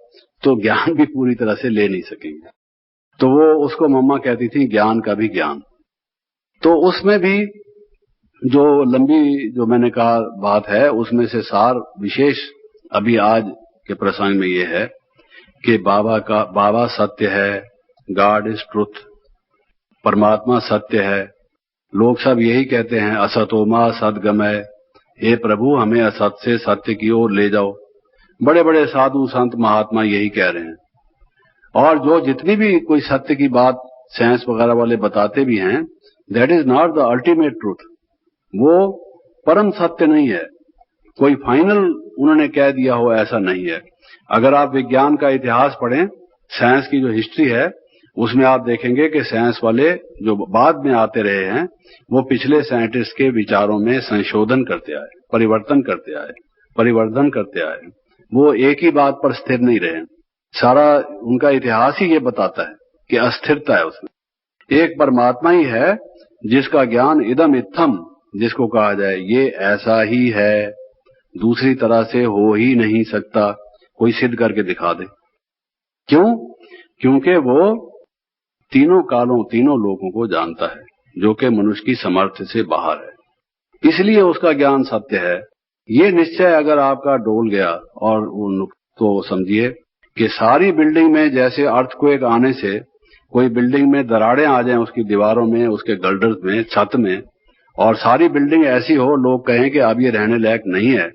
तो ज्ञान भी पूरी तरह से ले नहीं सकेंगे। तो वो उसको मम्मा कहती थी ज्ञान का भी ज्ञान। तो उसमें भी जो लंबी जो मैंने कहा बात है उसमें से सार विशेष अभी आज के प्रसंग में ये है कि बाबा सत्य है, गॉड इज ट्रुथ, परमात्मा सत्य है। लोग सब यही कहते हैं असतोमा सद्गमय, हे प्रभु हमें असत से सत्य की ओर ले जाओ। बड़े बड़े साधु संत महात्मा यही कह रहे हैं। और जो जितनी भी कोई सत्य की बात साइंस वगैरह वाले बताते भी हैं, that is not the ultimate truth, वो परम सत्य नहीं है, कोई फाइनल उन्होंने कह दिया हो ऐसा नहीं है। अगर आप विज्ञान का इतिहास पढ़ें, साइंस की जो हिस्ट्री है उसमें आप देखेंगे कि साइंस वाले जो बाद में आते रहे हैं वो पिछले साइंटिस्ट के विचारों में संशोधन करते आए, परिवर्तन करते आए, परिवर्धन करते आए। वो एक ही बात पर स्थिर नहीं रहे। सारा उनका इतिहास ही ये बताता है कि अस्थिरता है उसमें। एक परमात्मा ही है जिसका ज्ञान इदम इत्थम, जिसको कहा जाए ये ऐसा ही है, दूसरी तरह से हो ही नहीं सकता, कोई सिद्ध करके दिखा दे। क्यों? क्योंकि वो तीनों कालों, तीनों लोगों को जानता है, जो कि मनुष्य की सामर्थ्य से बाहर है, इसलिए उसका ज्ञान सत्य है। ये निश्चय अगर आपका डोल गया और तो समझिए कि सारी बिल्डिंग में जैसे अर्थक्वेक आने से कोई बिल्डिंग में दरारें आ जाएं, उसकी दीवारों में, उसके गर्डर्स में, छत में, और सारी बिल्डिंग ऐसी हो, लोग कहें कि अब ये रहने लायक नहीं है,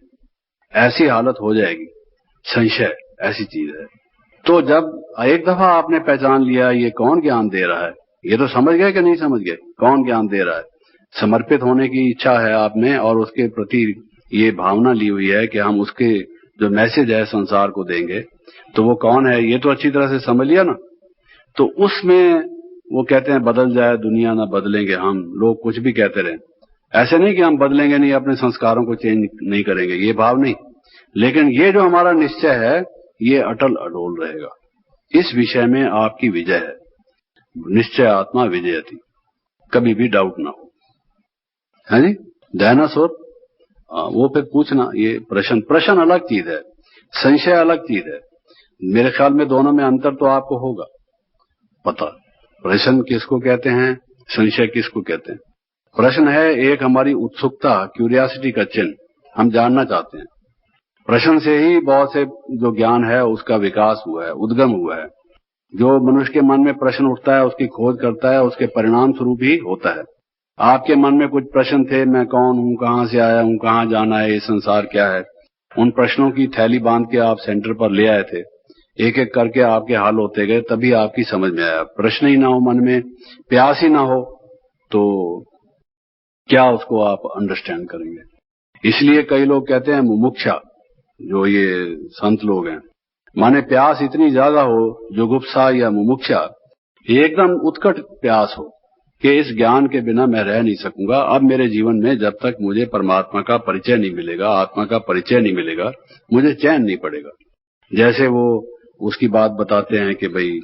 ऐसी हालत हो जाएगी। संशय ऐसी चीज है। तो जब एक दफा आपने पहचान लिया ये कौन ज्ञान दे रहा है, ये तो समझ गए कि नहीं समझ गए कौन ज्ञान दे रहा है, समर्पित होने की इच्छा है आप में और उसके प्रति ये भावना ली हुई है कि हम उसके जो मैसेज है संसार को देंगे, तो वो कौन है ये तो अच्छी तरह से समझ लिया ना। तो उसमें वो कहते हैं बदल जाए दुनिया ना बदलेंगे हम, लोग कुछ भी कहते रहे, ऐसे नहीं कि हम बदलेंगे नहीं, अपने संस्कारों को चेंज नहीं करेंगे, ये भाव नहीं, लेकिन ये जो हमारा निश्चय है ये अटल अडोल रहेगा। इस विषय में आपकी विजय है, निश्चय आत्मा विजयती, कभी भी डाउट ना हो। है जी? डायनासोर वो फिर पूछना, ये प्रश्न अलग चीज है, संशय अलग चीज है। मेरे ख्याल में दोनों में अंतर तो आपको होगा पता, प्रश्न किसको कहते हैं, संशय किसको कहते हैं। प्रश्न है एक हमारी उत्सुकता, क्यूरियोसिटी का चिन्ह, हम जानना चाहते हैं। प्रश्न से ही बहुत से जो ज्ञान है उसका विकास हुआ है, उद्गम हुआ है। जो मनुष्य के मन में प्रश्न उठता है उसकी खोज करता है, उसके परिणाम स्वरूप ही होता है। आपके मन में कुछ प्रश्न थे, मैं कौन हूं, कहां से आया हूं, कहां जाना है, ये संसार क्या है, उन प्रश्नों की थैली बांध के आप सेंटर पर ले आए थे, एक एक करके आपके हल होते गए, तभी आपकी समझ में आया। प्रश्न ही ना हो मन में, प्यास ही ना हो, तो क्या उसको आप अंडरस्टैंड करेंगे। इसलिए कई लोग कहते हैं मुमुक्षा, जो ये संत लोग हैं, माने प्यास इतनी ज्यादा हो, जुगुप्सा या मुमुक्षा, एकदम उत्कट प्यास हो कि इस ज्ञान के बिना मैं रह नहीं सकूंगा, अब मेरे जीवन में जब तक मुझे परमात्मा का परिचय नहीं मिलेगा, आत्मा का परिचय नहीं मिलेगा, मुझे चैन नहीं पड़ेगा। जैसे वो उसकी बात बताते हैं कि भाई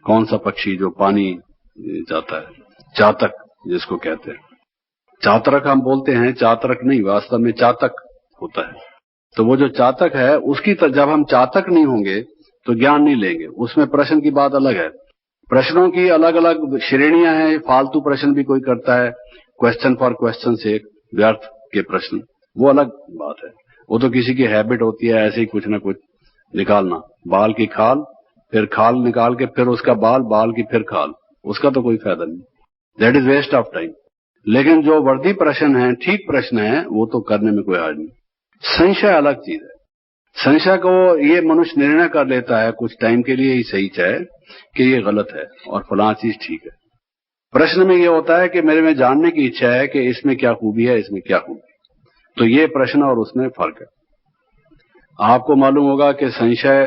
कौन सा पक्षी जो पानी जाता है, चातक जिसको कहते हैं, चातरक हम बोलते हैं, चातरक नहीं, वास्तव में चातक होता है। तो वो जो चातक है उसकी जब हम चातक नहीं होंगे तो ज्ञान नहीं लेंगे। उसमें प्रश्न की बात अलग है, प्रश्नों की अलग अलग श्रेणियां हैं, फालतू प्रश्न भी कोई करता है, क्वेश्चन फॉर क्वेश्चन से, व्यर्थ के प्रश्न, वो अलग बात है। वो तो किसी की हैबिट होती है ऐसे ही कुछ ना कुछ निकालना, बाल की खाल, फिर खाल निकाल के फिर उसका बाल, बाल की फिर खाल, उसका तो कोई फायदा नहीं, that is waste of time. लेकिन जो वर्दी प्रश्न है, ठीक प्रश्न है, वो तो करने में कोई हर्ज नहीं। संशय अलग चीज है। संशय को ये मनुष्य निर्णय कर लेता है कुछ टाइम के लिए ही सही चाहे कि ये गलत है और फलां चीज ठीक है। प्रश्न में ये होता है कि मेरे में जानने की इच्छा है कि इसमें क्या खूबी है, इसमें क्या खूबी, तो ये प्रश्न और उसमें फर्क है। आपको मालूम होगा कि संशय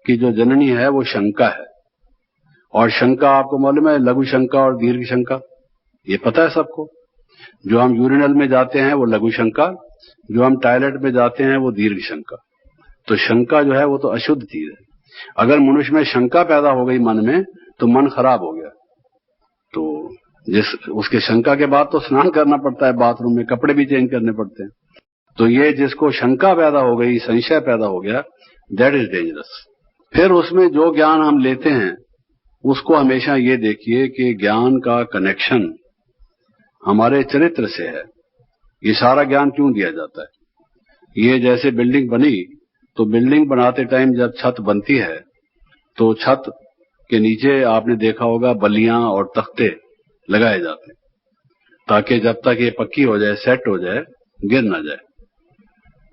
की जो जननी है वो शंका है, और शंका आपको मालूम है, लघु शंका और दीर्घ शंका, ये पता है सबको। जो हम यूरिनल में जाते हैं वो लघु शंका, जो हम टॉयलेट में जाते हैं वो दीर्घ शंका। तो शंका जो है वो तो अशुद्ध चीज है। अगर मनुष्य में शंका पैदा हो गई मन में, तो मन खराब हो गया। तो उसके शंका के बाद तो स्नान करना पड़ता है, बाथरूम में कपड़े भी चेंज करने पड़ते हैं। तो ये जिसको शंका पैदा हो गई, संशय पैदा हो गया, दैट इज डेंजरस। फिर उसमें जो ज्ञान हम लेते हैं उसको हमेशा ये देखिए कि ज्ञान का कनेक्शन हमारे चरित्र से है। ये सारा ज्ञान क्यों दिया जाता है? ये जैसे बिल्डिंग बनी, तो बिल्डिंग बनाते टाइम जब छत बनती है तो छत के नीचे आपने देखा होगा बल्लियां और तख्ते लगाए जाते हैं, ताकि जब तक ये पक्की हो जाए, सेट हो जाए, गिर ना जाए।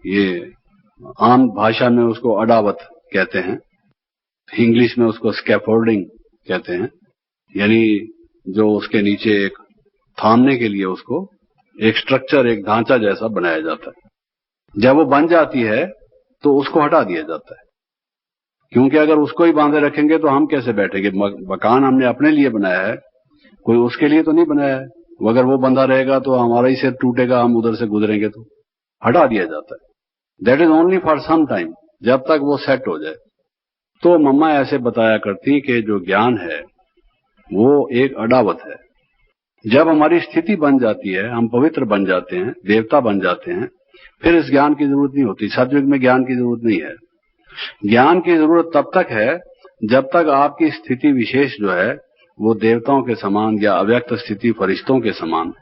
ये आम भाषा में उसको अडावत कहते हैं, इंग्लिश में उसको स्कैफोल्डिंग कहते हैं, यानी जो उसके नीचे एक थामने के लिए उसको एक स्ट्रक्चर, एक ढांचा जैसा बनाया जाता है। जब वो बन जाती है तो उसको हटा दिया जाता है। क्योंकि अगर उसको ही बांधे रखेंगे तो हम कैसे बैठेंगे? मकान हमने अपने लिए बनाया है, कोई उसके लिए तो नहीं बनाया है। अगर वो बंधा रहेगा तो हमारा ही सिर टूटेगा, हम उधर से गुजरेंगे तो हटा दिया जाता है। That is only for some time, जब तक वो सेट हो जाए। तो मम्मा ऐसे बताया करती कि जो ज्ञान है वो एक अडावत है। जब हमारी स्थिति बन जाती है, हम पवित्र बन जाते हैं, देवता बन जाते हैं, फिर इस ज्ञान की जरूरत नहीं होती। सतयुग में ज्ञान की जरूरत नहीं है। ज्ञान की जरूरत तब तक है जब तक आपकी स्थिति विशेष जो है वो देवताओं के समान या अव्यक्त स्थिति फरिश्तों के समान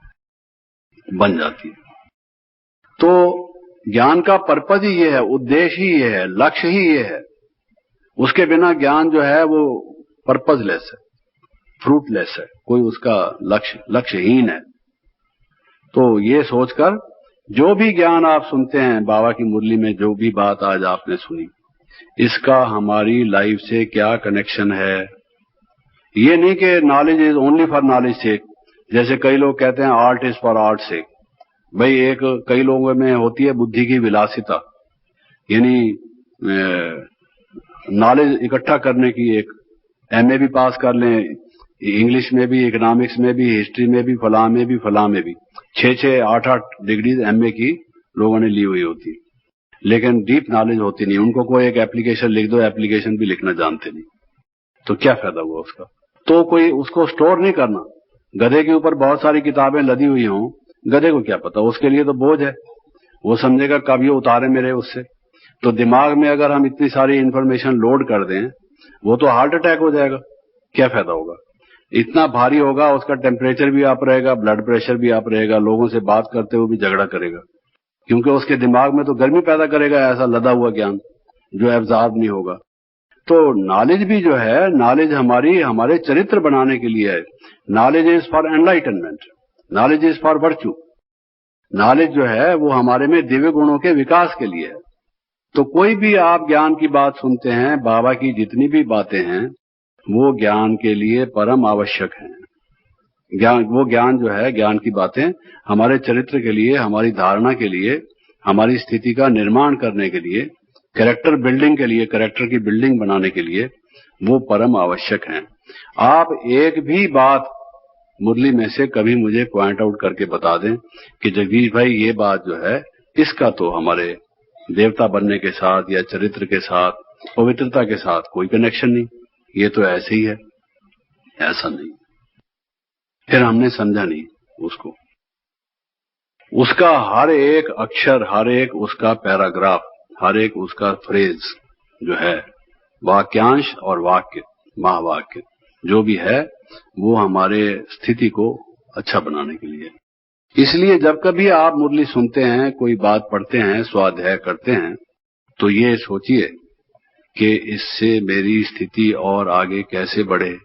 बन जाती है। तो ज्ञान का पर्पज ही ये है, उद्देश्य ही ये है, लक्ष्य ही ये है। उसके बिना ज्ञान जो है वो पर्पजलेस है, फ्रूटलेस है, कोई उसका लक्ष्यहीन है। तो ये सोचकर जो भी ज्ञान आप सुनते हैं, बाबा की मुरली में जो भी बात आज आपने सुनी, इसका हमारी लाइफ से क्या कनेक्शन है। ये नहीं कि knowledge is only for knowledge sake. जैसे कई लोग कहते हैं art is for art sake. भाई एक कई लोगों में होती है बुद्धि की विलासिता, यानी नॉलेज इकट्ठा करने की। एक एमए भी पास कर लें, इंग्लिश में भी, इकोनॉमिक्स में भी, हिस्ट्री में भी, फलां में भी, फलां में भी 6-6, 8-8 डिग्री एमए की लोगों ने ली हुई होती, लेकिन डीप नॉलेज होती नहीं। उनको कोई एक एप्लीकेशन लिख दो, एप्लीकेशन भी लिखना जानते नहीं, तो क्या फायदा हुआ उसका? तो कोई उसको स्टोर नहीं करना। गधे के ऊपर बहुत सारी किताबें लदी हुई हों, गधे को क्या पता, उसके लिए तो बोझ है, वो समझेगा कब ये उतारे मेरे उससे। तो दिमाग में अगर हम इतनी सारी इंफॉर्मेशन लोड कर दें, वो तो हार्ट अटैक हो जाएगा, क्या फायदा होगा? इतना भारी होगा, उसका टेम्परेचर भी अप रहेगा, ब्लड प्रेशर भी अप रहेगा, लोगों से बात करते हुए भी झगड़ा करेगा, क्योंकि उसके दिमाग में तो गर्मी पैदा करेगा ऐसा लदा हुआ ज्ञान जो एब्जॉर्ब नहीं होगा। तो नॉलेज भी जो है, नॉलेज हमारे चरित्र बनाने के लिए है। Knowledge is for enlightenment, knowledge is for virtue. Knowledge जो है वो हमारे में दिव्य गुणों के विकास के लिए है। तो कोई भी आप ज्ञान की बात सुनते हैं, बाबा की जितनी भी बातें हैं वो ज्ञान के लिए परम आवश्यक है। वो ज्ञान जो है, ज्ञान की बातें हमारे चरित्र के लिए, हमारी धारणा के लिए, हमारी स्थिति का निर्माण करने के लिए, कैरेक्टर बिल्डिंग के लिए, कैरेक्टर की बिल्डिंग बनाने के लिए वो परम आवश्यक हैं। आप एक भी बात मुरली में से कभी मुझे पॉइंट आउट करके बता दें कि जगदीश भाई ये बात जो है इसका तो हमारे देवता बनने के साथ या चरित्र के साथ, पवित्रता के साथ कोई कनेक्शन नहीं, ये तो ऐसे ही है। ऐसा नहीं, फिर हमने समझा नहीं उसको। उसका हर एक अक्षर, हर एक उसका पैराग्राफ, हर एक उसका फ्रेज जो है, वाक्यांश और वाक्य, महावाक्य जो भी है, वो हमारे स्थिति को अच्छा बनाने के लिए। इसलिए जब कभी आप मुरली सुनते हैं, कोई बात पढ़ते हैं, स्वाध्याय करते हैं, तो ये सोचिए कि इससे मेरी स्थिति और आगे कैसे बढ़े,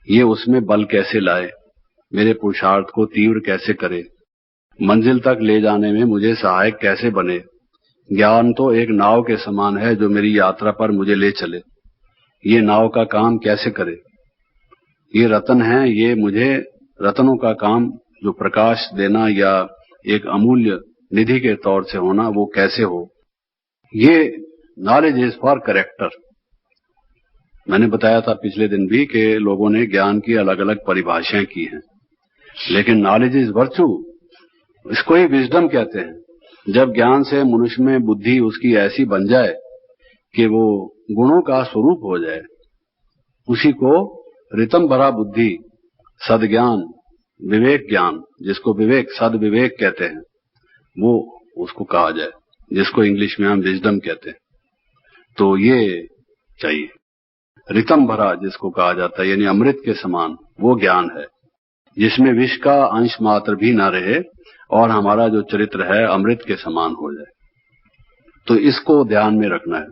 ये उसमें बल कैसे लाए, मेरे पुरुषार्थ को तीव्र कैसे करे, मंजिल तक ले जाने में मुझे सहायक कैसे बने। ज्ञान तो एक नाव के समान है जो मेरी यात्रा पर मुझे ले चले। ये नाव का काम कैसे करे? ये रतन है, ये मुझे रतनों का काम जो प्रकाश देना या एक अमूल्य निधि के तौर से होना, वो कैसे हो? ये नॉलेज इज फॉर कैरेक्टर। मैंने बताया था पिछले दिन भी कि लोगों ने ज्ञान की अलग अलग परिभाषाएं की हैं, लेकिन नॉलेज इज वर्च्यू, इसको ही विजडम कहते हैं। जब ज्ञान से मनुष्य में बुद्धि उसकी ऐसी बन जाए कि वो गुणों का स्वरूप हो जाए, उसी को रितम भरा बुद्धि, सदज्ञान, विवेक ज्ञान, जिसको विवेक, सद विवेक कहते हैं, वो उसको कहा जाए, जिसको इंग्लिश में हम विजडम कहते हैं। तो ये चाहिए। रितम भरा जिसको कहा जाता है, यानी अमृत के समान, वो ज्ञान है जिसमें विष का अंश मात्र भी ना रहे और हमारा जो चरित्र है अमृत के समान हो जाए। तो इसको ध्यान में रखना है।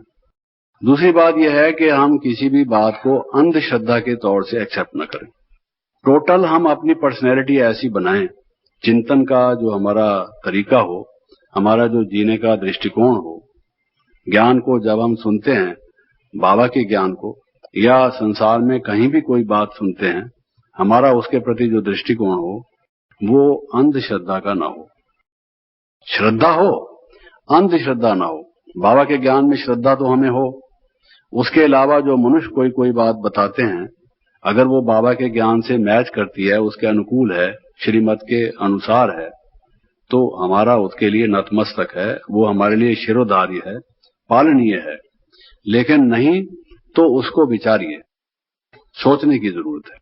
दूसरी बात यह है कि हम किसी भी बात को अंधश्रद्धा के तौर से एक्सेप्ट न करें। टोटल हम अपनी पर्सनैलिटी ऐसी बनाएं, चिंतन का जो हमारा तरीका हो, हमारा जो जीने का दृष्टिकोण हो, ज्ञान को जब हम सुनते हैं, बाबा के ज्ञान को, या संसार में कहीं भी कोई बात सुनते हैं, हमारा उसके प्रति जो दृष्टिकोण हो वो अंधश्रद्धा का ना हो। श्रद्धा हो, अंधश्रद्धा ना हो। बाबा के ज्ञान में श्रद्धा तो हमें हो, उसके अलावा जो मनुष्य कोई बात बताते हैं, अगर वो बाबा के ज्ञान से मैच करती है, उसके अनुकूल है, श्रीमत के अनुसार है, तो हमारा उसके लिए नतमस्तक है, वो हमारे लिए शिरोधार्य है, पालनीय है। लेकिन नहीं तो उसको विचारिए, सोचने की जरूरत है,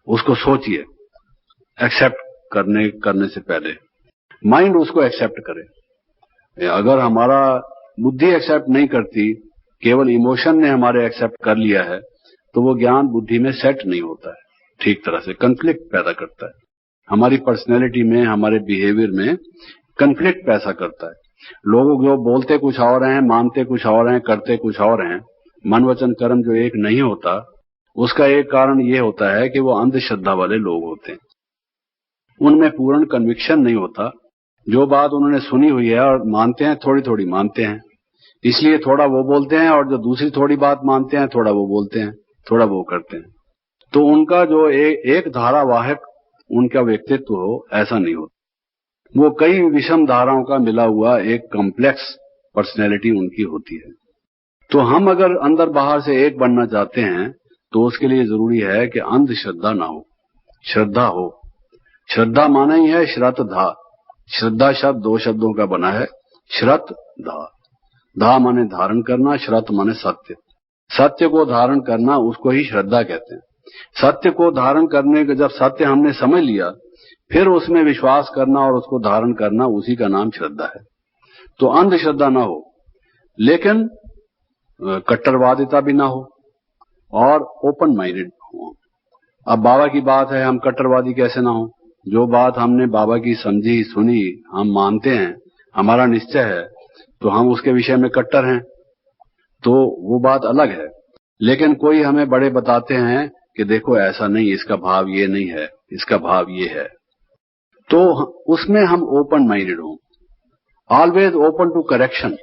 उसको सोचिए, एक्सेप्ट करने से पहले माइंड उसको एक्सेप्ट करे। अगर हमारा बुद्धि एक्सेप्ट नहीं करती, केवल इमोशन ने हमारे एक्सेप्ट कर लिया है, तो वो ज्ञान बुद्धि में सेट नहीं होता है, ठीक तरह से कन्फ्लिक्ट पैदा करता है, हमारी पर्सनैलिटी में, हमारे बिहेवियर में कन्फ्लिक्ट पैदा करता है। लोग जो बोलते कुछ और हैं, मानते कुछ और हैं, करते कुछ और हैं, मन वचन कर्म जो एक नहीं होता, उसका एक कारण ये होता है कि वो अंधश्रद्धा वाले लोग होते हैं, उनमें पूर्ण कन्विक्शन नहीं होता। जो बात उन्होंने सुनी हुई है और मानते हैं, थोड़ी थोड़ी मानते हैं, इसलिए थोड़ा वो बोलते हैं, और जो दूसरी थोड़ी बात मानते हैं, थोड़ा वो बोलते हैं, थोड़ा वो करते हैं। तो उनका जो एक धारावाहक उनका व्यक्तित्व हो, ऐसा नहीं होता। वो कई विषम धाराओं का मिला हुआ एक कॉम्प्लेक्स पर्सनैलिटी उनकी होती है। तो हम अगर अंदर बाहर से एक बनना चाहते हैं, तो उसके लिए जरूरी है कि अंधश्रद्धा ना हो, श्रद्धा हो। श्रद्धा माना ही है श्रद्धा। श्रद्धा शब्द दो शब्दों का बना है, श्रत धा। धा माने धारण करना, श्रत माने सत्य। सत्य को धारण करना, उसको ही श्रद्धा कहते हैं। सत्य को धारण करने का, जब सत्य हमने समझ लिया, फिर उसमें विश्वास करना और उसको धारण करना, उसी का नाम श्रद्धा है। तो अंधश्रद्धा ना हो, लेकिन कट्टरवादिता भी ना हो, और ओपन माइंडेड हो। अब बाबा की बात है, हम कट्टरवादी कैसे ना हो? जो बात हमने बाबा की समझी, सुनी, हम मानते हैं, हमारा निश्चय है, तो हम उसके विषय में कट्टर हैं, तो वो बात अलग है। लेकिन कोई हमें बड़े बताते हैं कि देखो ऐसा नहीं, इसका भाव ये नहीं है, इसका भाव ये है, तो उसमें हम ओपन माइंडेड हों, ऑलवेज ओपन टू करेक्शन।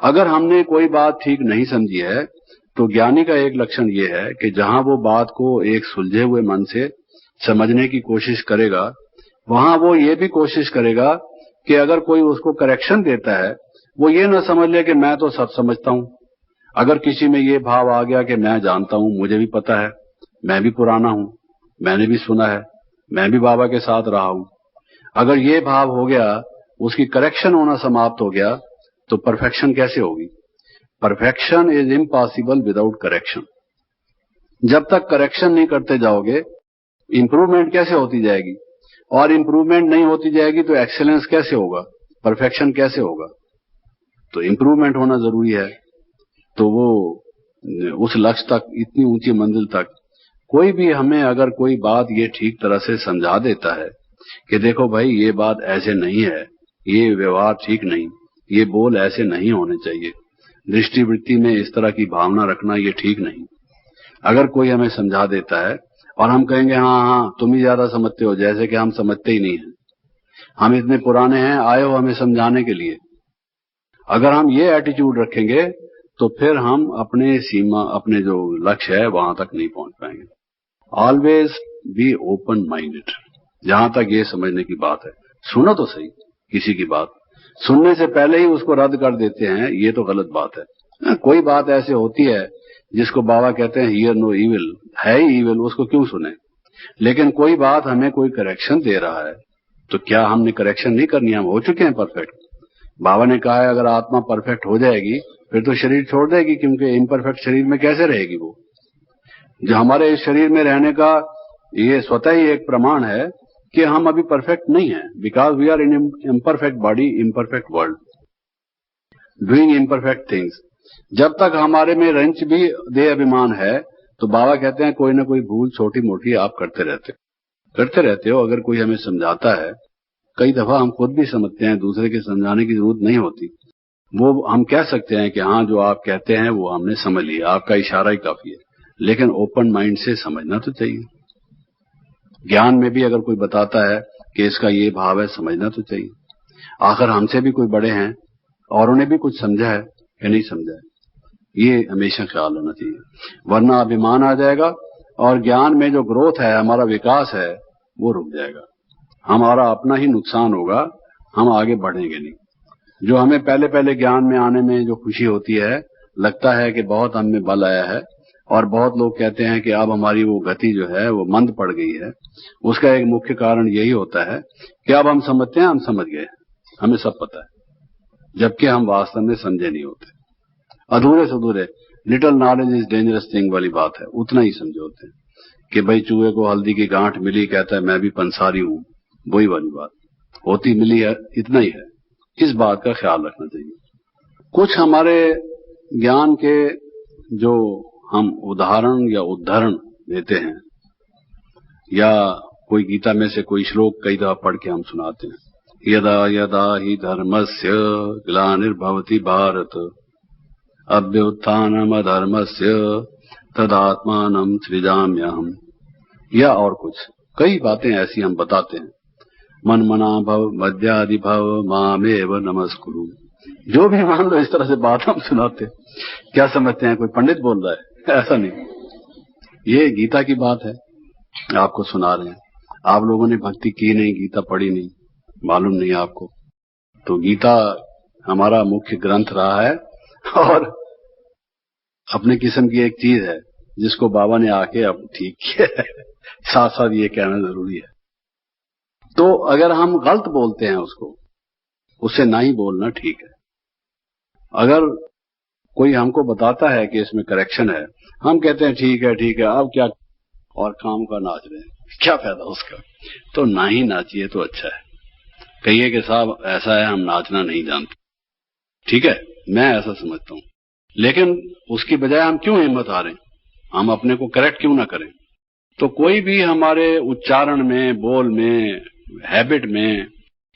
अगर हमने कोई बात ठीक नहीं समझी है, तो ज्ञानी का एक लक्षण ये है कि जहां वो बात को एक सुलझे हुए मन से समझने की कोशिश करेगा, वहां वो ये भी कोशिश करेगा कि अगर कोई उसको करेक्शन देता है, वो ये ना समझ ले कि मैं तो सब समझता हूं। अगर किसी में ये भाव आ गया कि मैं जानता हूं, मुझे भी पता है, मैं भी पुराना हूं, मैंने भी सुना है, मैं भी बाबा के साथ रहा हूं, अगर ये भाव हो गया, उसकी करेक्शन होना समाप्त हो गया, तो परफेक्शन कैसे होगी? Perfection is impossible without correction. जब तक करेक्शन नहीं करते जाओगे, इंप्रूवमेंट कैसे होती जाएगी? और इंप्रूवमेंट नहीं होती जाएगी तो एक्सेलेंस कैसे होगा? परफेक्शन कैसे होगा? तो इंप्रूवमेंट होना जरूरी है। तो वो उस लक्ष्य तक, इतनी ऊंची मंजिल तक, कोई भी हमें अगर कोई बात ये ठीक तरह से समझा देता है कि देखो भाई, ये बात ऐसे नहीं है, ये व्यवहार ठीक नहीं, ये बोल ऐसे नहीं होने चाहिए, दृष्टिवृत्ति में इस तरह की भावना रखना ये ठीक नहीं, अगर कोई हमें समझा देता है और हम कहेंगे हाँ हाँ तुम ही ज्यादा समझते हो, जैसे कि हम समझते ही नहीं हैं, हम इतने पुराने हैं, आए हो हमें समझाने के लिए, अगर हम ये एटीट्यूड रखेंगे, तो फिर हम अपने सीमा, अपने जो लक्ष्य है वहां तक नहीं पहुंच पाएंगे। Always be open minded. जहां तक ये समझने की बात है, सुनो तो सही किसी की बात, सुनने से पहले ही उसको रद्द कर देते हैं, ये तो गलत बात है। कोई बात ऐसे होती है जिसको बाबा कहते हैं हियर नो इविल, है ही इविल, उसको क्यों सुने? लेकिन कोई बात हमें कोई करेक्शन दे रहा है, तो क्या हमने करेक्शन नहीं करनी? हम हो चुके हैं परफेक्ट। बाबा ने कहा है अगर आत्मा परफेक्ट हो जाएगी, फिर तो शरीर छोड़ देगी, क्योंकि इम्परफेक्ट शरीर में कैसे रहेगी वो? जो हमारे इस शरीर में रहने का ये स्वतः ही एक प्रमाण है कि हम अभी परफेक्ट नहीं है, because we are in imperfect body, imperfect world, doing imperfect things. जब तक हमारे में रंच भी देह अभिमान है, तो बाबा कहते हैं कोई ना कोई भूल छोटी मोटी आप करते रहते हो। अगर कोई हमें समझाता है, कई दफा हम खुद भी समझते हैं, दूसरे के समझाने की जरूरत नहीं होती, वो हम कह सकते हैं कि हाँ जो आप कहते हैं वो हमने समझ लिया, आपका इशारा ही काफी है। लेकिन ओपन माइंड से समझना तो चाहिए। ज्ञान में भी अगर कोई बताता है कि इसका ये भाव है, समझना तो चाहिए। आखिर हमसे भी कोई बड़े हैं और उन्हें भी कुछ समझा है कि नहीं समझा है, ये हमेशा ख्याल होना चाहिए, वरना अभिमान आ जाएगा और ज्ञान में जो ग्रोथ है, हमारा विकास है, वो रुक जाएगा, हमारा अपना ही नुकसान होगा, हम आगे बढ़ेंगे नहीं। जो हमें पहले पहले ज्ञान में आने में जो खुशी होती है, लगता है कि बहुत हम में बल आया है, और बहुत लोग कहते हैं कि अब हमारी वो गति जो है वो मंद पड़ गई है। उसका एक मुख्य कारण यही होता है कि अब हम समझते हैं, हम समझ गए, हमें सब पता है, जबकि हम वास्तव में समझे नहीं होते। अधूरे से अधूरे, little knowledge is dangerous thing वाली बात है, उतना ही समझे होते हैं कि भाई चूहे को हल्दी की गांठ मिली, कहता है मैं भी पंसारी हूं, वही वाली बात होती मिली है, इतना ही है। इस बात का ख्याल रखना चाहिए। कुछ हमारे ज्ञान के जो हम उदाहरण या उद्धरण देते हैं, या कोई गीता में से कोई श्लोक कई दफा पढ़ के हम सुनाते हैं, यदा यदा ही धर्मस्य ग्लानिर्भवति भारत अभ्युत्थानम अधर्मस्य तदात्मानं सृजाम्यहम्, या और कुछ कई बातें ऐसी हम बताते हैं। मन मना भव मध्यादि भव मामेव नमस्कुरु, जो भी मान लो इस तरह से बात हम सुनाते हैं। क्या समझते हैं कोई पंडित बोल रहा है? ऐसा नहीं, ये गीता की बात है, आपको सुना रहे हैं। आप लोगों ने भक्ति की नहीं, गीता पढ़ी नहीं, मालूम नहीं आपको, तो गीता हमारा मुख्य ग्रंथ रहा है और अपने किस्म की एक चीज है जिसको बाबा ने आके अब ठीक किया है। साथ साथ ये कहना जरूरी है। तो अगर हम गलत बोलते हैं उससे ना ही बोलना ठीक है। अगर कोई हमको बताता है कि इसमें करेक्शन है, हम कहते हैं ठीक है ठीक है, अब क्या, और काम का नाच रहे हैं, क्या फायदा उसका, तो ना ही नाचिए तो अच्छा है। कहिए कि साहब ऐसा है, हम नाचना नहीं जानते, ठीक है, मैं ऐसा समझता हूं, लेकिन उसकी बजाय हम क्यों हिम्मत हारें, हम अपने को करेक्ट क्यों ना करें। तो कोई भी हमारे उच्चारण में, बोल में, हैबिट में,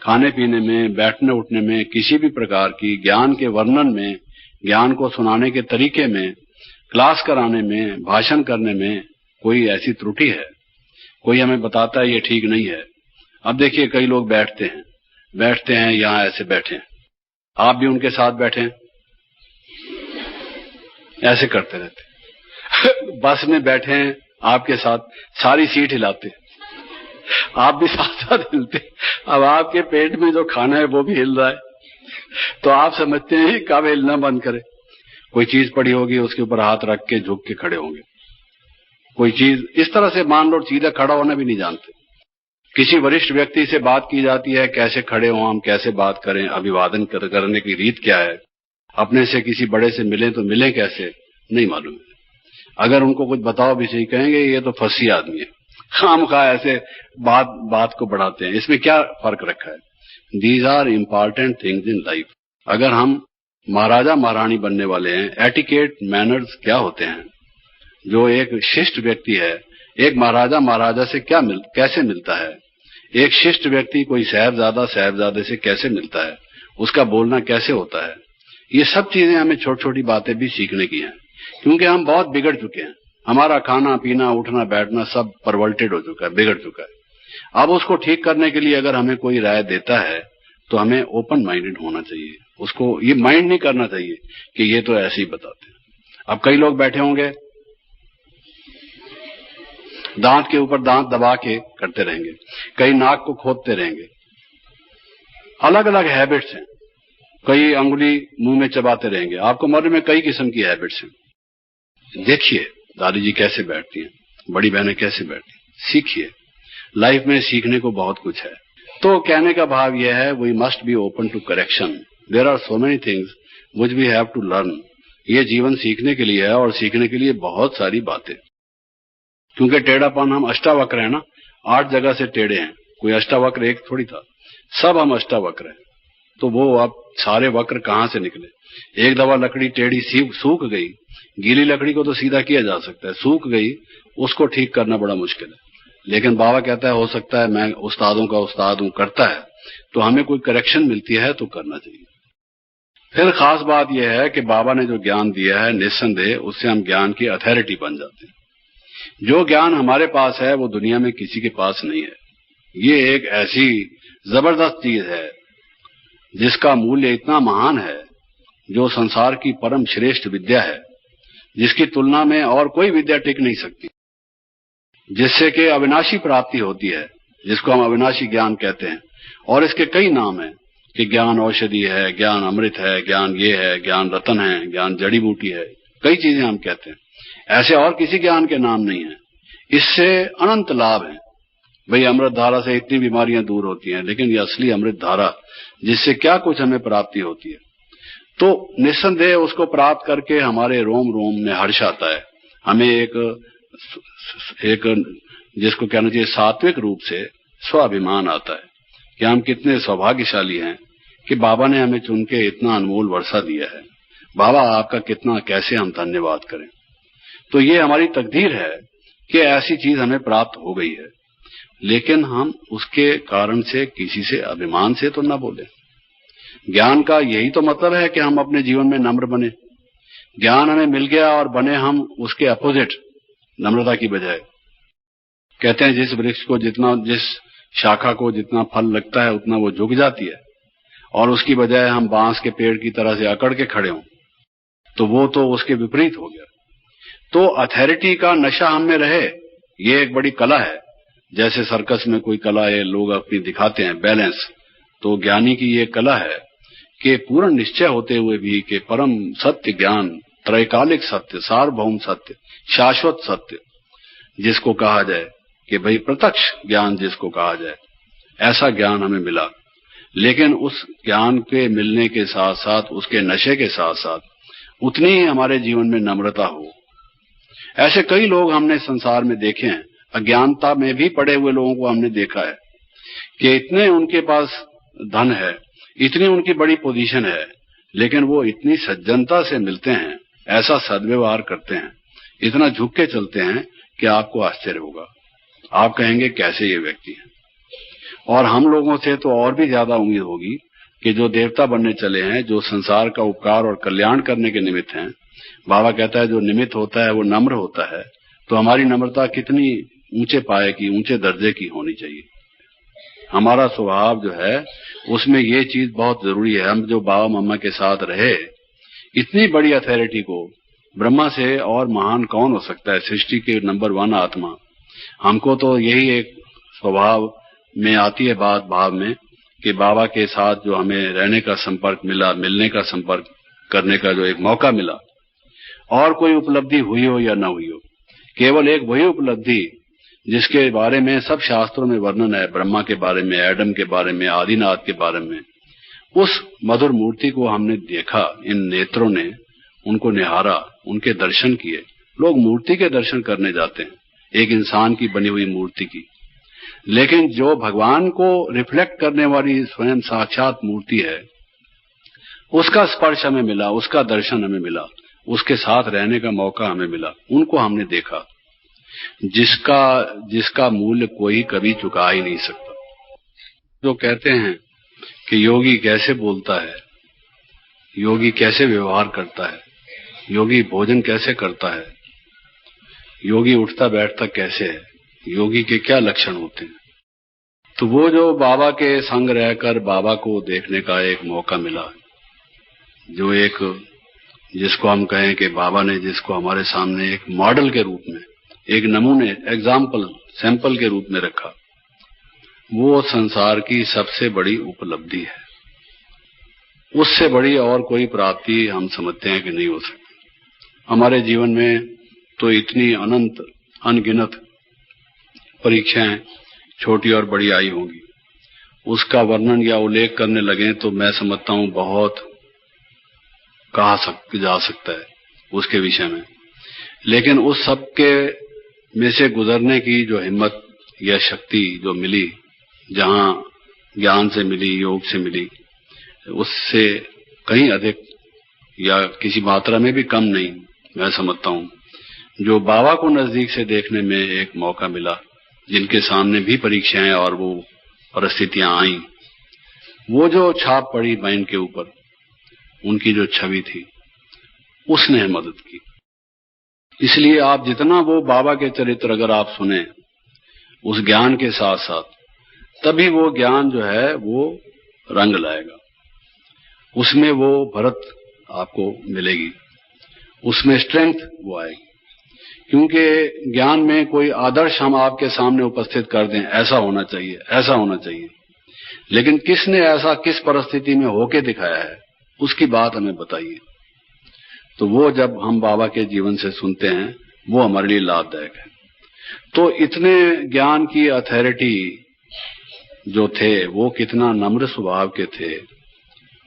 खाने पीने में, बैठने उठने में, किसी भी प्रकार की ज्ञान के वर्णन में, ज्ञान को सुनाने के तरीके में, क्लास कराने में, भाषण करने में कोई ऐसी त्रुटि है, कोई हमें बताता है ये ठीक नहीं है। अब देखिए कई लोग बैठते हैं यहां ऐसे बैठे हैं, आप भी उनके साथ बैठे, ऐसे करते रहते। बस में बैठे हैं आपके साथ, सारी सीट हिलाते, आप भी साथ साथ हिलते। अब आपके पेट में जो खाना है वो भी हिल रहा है, तो आप समझते हैं कब हिलना बंद करे। कोई चीज पड़ी होगी, उसके ऊपर हाथ रख के झुक के खड़े होंगे। कोई चीज इस तरह से मान लो, सीधा खड़ा होना भी नहीं जानते। किसी वरिष्ठ व्यक्ति से बात की जाती है, कैसे खड़े हों हम, कैसे बात करें, अभिवादन करने की रीत क्या है, अपने से किसी बड़े से मिलें तो मिलें कैसे, नहीं मालूम है। अगर उनको कुछ बताओ भी सही, कहेंगे ये तो फंसी आदमी है, खामखा ऐसे बात को बढ़ाते हैं। इसमें क्या फर्क रखा है? These are important things in life. अगर हम महाराजा महारानी बनने वाले हैं, एटिकेट मैनर्स क्या होते हैं, जो एक शिष्ट व्यक्ति है, एक महाराजा महाराजा से कैसे मिलता है, एक शिष्ट व्यक्ति कोई साहबजादे से कैसे मिलता है, उसका बोलना कैसे होता है, ये सब चीजें हमें छोटी छोटी बातें भी सीखने की हैं, क्योंकि हम बहुत बिगड़ चुके हैं। हमारा खाना पीना उठना बैठना सब परवर्टेड हो चुका है, बिगड़ चुका है। अब उसको ठीक करने के लिए अगर हमें कोई राय देता है तो हमें ओपन माइंडेड होना चाहिए, उसको ये माइंड नहीं करना चाहिए कि ये तो ऐसे ही बताते हैं। अब कई लोग बैठे होंगे, दांत के ऊपर दांत दबा के करते रहेंगे, कई नाक को खोदते रहेंगे, अलग अलग हैबिट्स हैं, कई अंगुली मुंह में चबाते रहेंगे। आपको मालूम में कई किस्म की हैबिट्स हैं। देखिए दादी जी कैसे बैठती हैं, बड़ी बहनें कैसे बैठती हैं, सीखिए। लाइफ में सीखने को बहुत कुछ है। तो कहने का भाव यह है, we must be open to correction. There are so many things which we have to learn. ये जीवन सीखने के लिए है, और सीखने के लिए बहुत सारी बातें, क्योंकि टेढ़ापन, हम अष्टावक्र है ना, 8 जगह से टेढ़े हैं, कोई अष्टावक्र एक थोड़ी था, सब हम अष्टावक्र हैं। तो वो अब सारे वक्र कहां से निकले? एक दफा लकड़ी टेढ़ी सूख गई, गीली लकड़ी को तो सीधा किया जा सकता है, सूख गई उसको ठीक करना बड़ा मुश्किल है। लेकिन बाबा कहता है हो सकता है, मैं उस्तादों का उस्ताद हूं, करता है, तो हमें कोई करेक्शन मिलती है तो करना चाहिए। फिर खास बात यह है कि बाबा ने जो ज्ञान दिया है, निस्संदेह उससे हम ज्ञान की अथॉरिटी बन जाते हैं। जो ज्ञान हमारे पास है वो दुनिया में किसी के पास नहीं है। ये एक ऐसी जबरदस्त चीज है जिसका मूल्य इतना महान है, जो संसार की परम श्रेष्ठ विद्या है, जिसकी तुलना में और कोई विद्या टिक नहीं सकती, जिससे कि अविनाशी प्राप्ति होती है, जिसको हम अविनाशी ज्ञान कहते हैं। और इसके कई नाम हैं। कि ज्ञान औषधि है, ज्ञान अमृत है, ज्ञान ये है, ज्ञान रतन है, ज्ञान जड़ी बूटी है, कई चीजें हम कहते हैं। ऐसे और किसी ज्ञान के नाम नहीं है। इससे अनंत लाभ है। भाई अमृत धारा से इतनी बीमारियां दूर होती हैं, लेकिन ये असली अमृत धारा जिससे क्या कुछ हमें प्राप्ति होती है, तो निस्संदेह उसको प्राप्त करके हमारे रोम रोम में हर्ष आता है। हमें एक जिसको कहना चाहिए सात्विक रूप से स्वाभिमान आता है कि हम कितने सौभाग्यशाली हैं कि बाबा ने हमें चुन के इतना अनमोल वर्षा दिया है। बाबा आपका कितना कैसे हम धन्यवाद करें। तो ये हमारी तकदीर है कि ऐसी चीज हमें प्राप्त हो गई है, लेकिन हम उसके कारण से किसी से अभिमान से तो न बोले। ज्ञान का यही तो मतलब है कि हम अपने जीवन में नम्र बने। ज्ञान हमें मिल गया और बने हम उसके अपोजिट नम्रता की बजाय। कहते हैं जिस वृक्ष को जिस शाखा को जितना फल लगता है उतना वो झुक जाती है, और उसकी बजाय हम बांस के पेड़ की तरह से अकड़ के खड़े हों, तो वो तो उसके विपरीत हो गया। तो अथॉरिटी का नशा हम में रहे, ये एक बड़ी कला है। जैसे सर्कस में कोई कला है, लोग अपनी दिखाते हैं बैलेंस, तो ज्ञानी की ये कला है कि पूर्ण निश्चय होते हुए भी कि परम सत्य ज्ञान, त्रैकालिक सत्य, सार्वभौम सत्य, शाश्वत सत्य जिसको कहा जाए कि भाई प्रत्यक्ष ज्ञान जिसको कहा जाए, ऐसा ज्ञान हमें मिला। लेकिन उस ज्ञान के मिलने के साथ साथ, उसके नशे के साथ साथ, उतनी ही हमारे जीवन में नम्रता हो। ऐसे कई लोग हमने संसार में देखे हैं, अज्ञानता में भी पड़े हुए लोगों को हमने देखा है कि इतने उनके पास धन है, इतनी उनकी बड़ी पोजीशन है, लेकिन वो इतनी सज्जनता से मिलते हैं, ऐसा सद्व्यवहार करते हैं, इतना झुक के चलते हैं कि आपको आश्चर्य होगा। आप कहेंगे कैसे ये व्यक्ति है। और हम लोगों से तो और भी ज्यादा उम्मीद होगी कि जो देवता बनने चले हैं, जो संसार का उपकार और कल्याण करने के निमित्त हैं। बाबा कहता है जो निमित्त होता है वो नम्र होता है, तो हमारी नम्रता कितनी ऊंचे पाए की, ऊंचे दर्जे की होनी चाहिए। हमारा स्वभाव जो है उसमें ये चीज बहुत जरूरी है। हम जो बाबा मम्मा के साथ रहे, इतनी बड़ी अथॉरिटी को, ब्रह्मा से और महान कौन हो सकता है, सृष्टि के नंबर 1 आत्मा। हमको तो यही एक स्वभाव में आती है बात, भाव में, कि बाबा के साथ जो हमें रहने का संपर्क मिला, मिलने का संपर्क करने का जो एक मौका मिला, और कोई उपलब्धि हुई हो या न हुई हो, केवल एक वही उपलब्धि जिसके बारे में सब शास्त्रों में वर्णन है, ब्रह्मा के बारे में, एडम के बारे में, आदिनाथ के बारे में, उस मधुर मूर्ति को हमने देखा, इन नेत्रों ने उनको निहारा, उनके दर्शन किए। लोग मूर्ति के दर्शन करने जाते हैं, एक इंसान की बनी हुई मूर्ति की, लेकिन जो भगवान को रिफ्लेक्ट करने वाली स्वयं साक्षात मूर्ति है, उसका स्पर्श हमें मिला, उसका दर्शन हमें मिला, उसके साथ रहने का मौका हमें मिला, उनको हमने देखा, जिसका मूल्य कोई कभी चुका ही नहीं सकता। जो कहते हैं कि योगी कैसे बोलता है, योगी कैसे व्यवहार करता है, योगी भोजन कैसे करता है, योगी उठता बैठता कैसे है, योगी के क्या लक्षण होते हैं, तो वो जो बाबा के संग रहकर बाबा को देखने का एक मौका मिला, जो एक जिसको हम कहें कि बाबा ने जिसको हमारे सामने एक मॉडल के रूप में, एक नमूने, एग्जाम्पल, सैंपल के रूप में रखा, वो संसार की सबसे बड़ी उपलब्धि है। उससे बड़ी और कोई प्राप्ति हम समझते हैं कि नहीं हो सकती। हमारे जीवन में तो इतनी अनंत अनगिनत परीक्षाएं छोटी और बड़ी आई होंगी, उसका वर्णन या उल्लेख करने लगे तो मैं समझता हूं बहुत कहा जा सकता है उसके विषय में। लेकिन उस सब के में से गुजरने की जो हिम्मत या शक्ति जो मिली, जहां ज्ञान से मिली, योग से मिली, उससे कहीं अधिक या किसी मात्रा में भी कम नहीं मैं समझता हूं, जो बाबा को नजदीक से देखने में एक मौका मिला, जिनके सामने भी परीक्षाएं और वो परिस्थितियां आई, वो जो छाप पड़ी माइंड के ऊपर, उनकी जो छवि थी, उसने मदद की। इसलिए आप जितना वो बाबा के चरित्र अगर आप सुने उस ज्ञान के साथ साथ, तभी वो ज्ञान जो है वो रंग लाएगा, उसमें वो भरत आपको मिलेगी, उसमें स्ट्रेंथ वो आएगी। क्योंकि ज्ञान में कोई आदर्श हम आपके सामने उपस्थित कर दें, ऐसा होना चाहिए, ऐसा होना चाहिए, लेकिन किसने ऐसा किस परिस्थिति में होके दिखाया है, उसकी बात हमें बताइए। तो वो जब हम बाबा के जीवन से सुनते हैं वो हमारे लिए लाभदायक है। तो इतने ज्ञान की अथॉरिटी जो थे वो कितना नम्र स्वभाव के थे।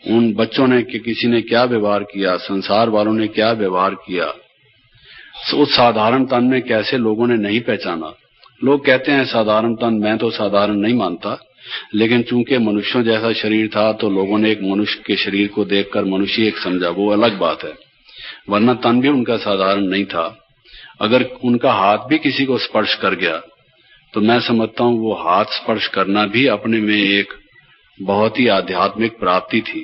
उन बच्चों ने किसी ने क्या व्यवहार किया, संसार वालों ने क्या व्यवहार किया, उस साधारण तन में कैसे लोगों ने नहीं पहचाना। लोग कहते हैं साधारण तन, मैं तो साधारण नहीं मानता, लेकिन चूंकि मनुष्यों जैसा शरीर था तो लोगों ने एक मनुष्य के शरीर को देखकर मनुष्य एक समझा, वो अलग बात है। वरना तन भी उनका साधारण नहीं था। अगर उनका हाथ भी किसी को स्पर्श कर गया तो मैं समझता हूं वो हाथ स्पर्श करना भी अपने में एक बहुत ही आध्यात्मिक प्राप्ति थी।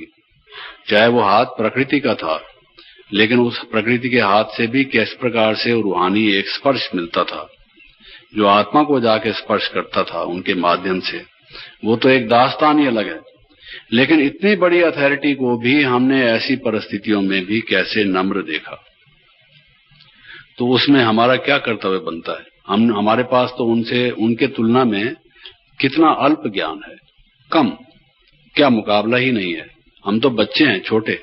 चाहे वो हाथ प्रकृति का था, लेकिन उस प्रकृति के हाथ से भी किस प्रकार से रूहानी एक स्पर्श मिलता था जो आत्मा को जाके स्पर्श करता था उनके माध्यम से, वो तो एक दास्तान ही अलग है। लेकिन इतनी बड़ी अथॉरिटी को भी हमने ऐसी परिस्थितियों में भी कैसे नम्र देखा, तो उसमें हमारा क्या कर्तव्य बनता है। हमारे पास तो उनके तुलना में कितना अल्प ज्ञान है, कम, क्या मुकाबला ही नहीं है। हम तो बच्चे हैं छोटे,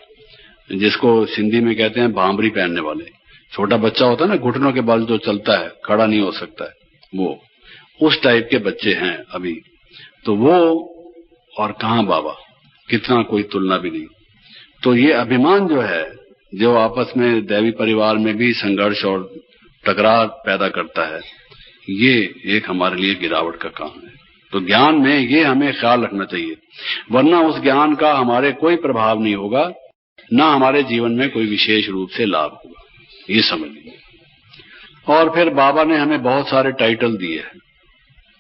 जिसको सिंधी में कहते हैं भांबरी पहनने वाले। छोटा बच्चा होता है ना, घुटनों के बल जो चलता है, खड़ा नहीं हो सकता है, वो उस टाइप के बच्चे हैं अभी। तो वो और कहां बाबा, कितना कोई तुलना भी नहीं। तो ये अभिमान जो है, जो आपस में दैवी परिवार में भी संघर्ष और टकराव पैदा करता है, ये एक हमारे लिए गिरावट का काम है। तो ज्ञान में ये हमें ख्याल रखना चाहिए, वरना उस ज्ञान का हमारे कोई प्रभाव नहीं होगा, ना हमारे जीवन में कोई विशेष रूप से लाभ होगा, ये समझ लीजिए। और फिर बाबा ने हमें बहुत सारे टाइटल दिए हैं,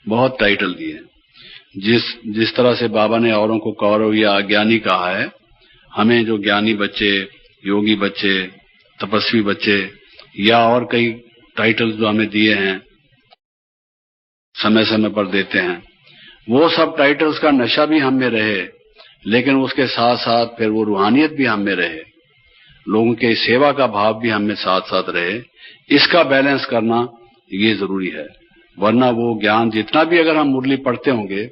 बहुत टाइटल दिए हैं। जिस तरह से बाबा ने औरों को कौरव या अज्ञानी कहा है, हमें जो ज्ञानी बच्चे, योगी बच्चे, तपस्वी बच्चे या और कई टाइटल्स जो हमें दिए हैं, समय समय पर देते हैं, वो सब टाइटल्स का नशा भी हम में रहे, लेकिन उसके साथ साथ फिर वो रूहानियत भी हम में रहे, लोगों के सेवा का भाव भी हम में साथ साथ रहे। इसका बैलेंस करना ये जरूरी है। वरना वो ज्ञान जितना भी अगर हम मुरली पढ़ते होंगे,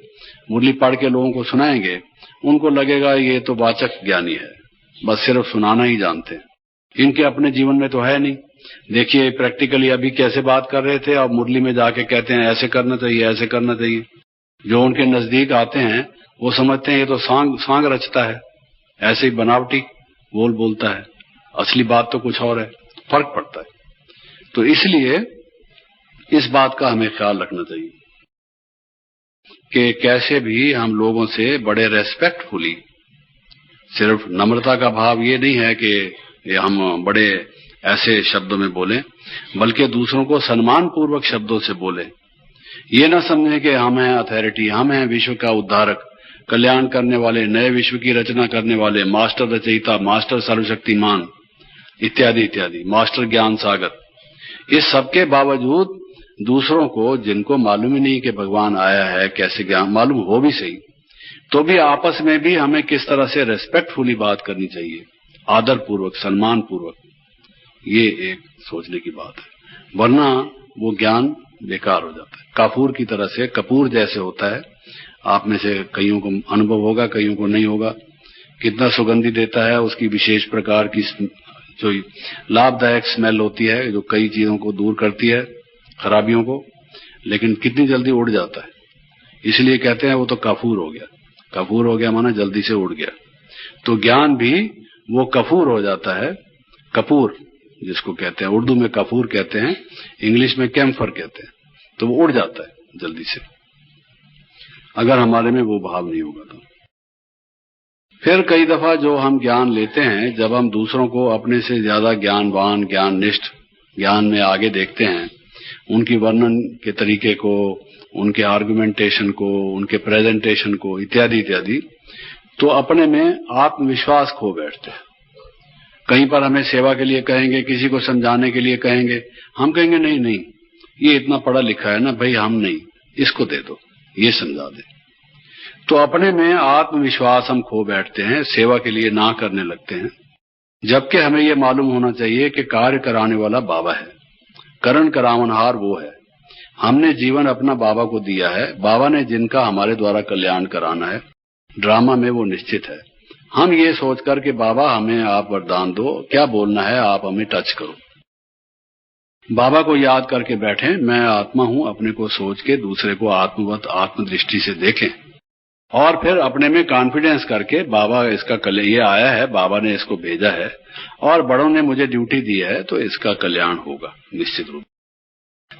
मुरली पढ़ के लोगों को सुनाएंगे, उनको लगेगा ये तो वाचक ज्ञानी है, बस सिर्फ सुनाना ही जानते हैं, इनके अपने जीवन में तो है नहीं। देखिए प्रैक्टिकली अभी कैसे बात कर रहे थे, और मुरली में जाके कहते हैं ऐसे करना चाहिए, ऐसे करना चाहिए। जो उनके नजदीक आते हैं वो समझते हैं ये तो सांग रचता है, ऐसे ही बनावटी बोलता है, असली बात तो कुछ और है, फर्क पड़ता है। तो इसलिए इस बात का हमें ख्याल रखना चाहिए कि कैसे भी हम लोगों से बड़े रेस्पेक्टफुली, सिर्फ नम्रता का भाव ये नहीं है कि हम बड़े ऐसे शब्दों में बोलें, बल्कि दूसरों को सम्मान पूर्वक शब्दों से बोलें। ये ना समझें कि हम हैं अथॉरिटी, हम हैं विश्व का उद्धारक, कल्याण करने वाले, नए विश्व की रचना करने वाले, मास्टर रचयिता, मास्टर सर्वशक्तिमान इत्यादि इत्यादि, मास्टर ज्ञान सागर। इस सबके बावजूद दूसरों को, जिनको मालूम ही नहीं कि भगवान आया है, कैसे ज्ञान मालूम हो भी सही, तो भी आपस में भी हमें किस तरह से रेस्पेक्टफुली बात करनी चाहिए, आदर पूर्वक, सम्मान पूर्वक। ये एक सोचने की बात है, वरना वो ज्ञान बेकार हो जाता है। काफूर की तरह से, कपूर जैसे होता है, आप में से कईयों को अनुभव होगा, कईयों को नहीं होगा। कितना सुगंधी देता है, उसकी विशेष प्रकार की जो लाभदायक स्मेल होती है, जो कई चीजों को दूर करती है, खराबियों को, लेकिन कितनी जल्दी उड़ जाता है। इसलिए कहते हैं वो तो काफूर हो गया। कपूर हो गया माना जल्दी से उड़ गया। तो ज्ञान भी वो कपूर हो जाता है, कपूर जिसको कहते हैं, उर्दू में कपूर कहते हैं, इंग्लिश में कैम्फर कहते हैं। तो वो उड़ जाता है जल्दी से, अगर हमारे में वो भाव नहीं होगा तो। फिर कई दफा जो हम ज्ञान लेते हैं, जब हम दूसरों को अपने से ज्यादा ज्ञानवान, ज्ञाननिष्ठ, ज्ञान में आगे देखते हैं, उनकी वर्णन के तरीके को, उनके आर्गुमेंटेशन को, उनके प्रेजेंटेशन को इत्यादि इत्यादि, तो अपने में आत्मविश्वास खो बैठते हैं। कहीं पर हमें सेवा के लिए कहेंगे, किसी को समझाने के लिए कहेंगे, हम कहेंगे नहीं नहीं, ये इतना पढ़ा लिखा है ना भाई, हम नहीं, इसको दे दो, ये समझा दे। तो अपने में आत्मविश्वास हम खो बैठते हैं, सेवा के लिए ना करने लगते हैं। जबकि हमें ये मालूम होना चाहिए कि कार्य कराने वाला बाबा है, करण करावनहार वो है। हमने जीवन अपना बाबा को दिया है, बाबा ने जिनका हमारे द्वारा कल्याण कराना है, ड्रामा में वो निश्चित है। हम ये सोचकर कि बाबा हमें आप वरदान दो, क्या बोलना है आप हमें टच करो। बाबा को याद करके बैठे, मैं आत्मा हूं, अपने को सोच के दूसरे को आत्मवत आत्मदृष्टि से देखें और फिर अपने में कॉन्फिडेंस करके बाबा इसका ये आया है, बाबा ने इसको भेजा है और बड़ों ने मुझे ड्यूटी दी है तो इसका कल्याण होगा निश्चित रूप।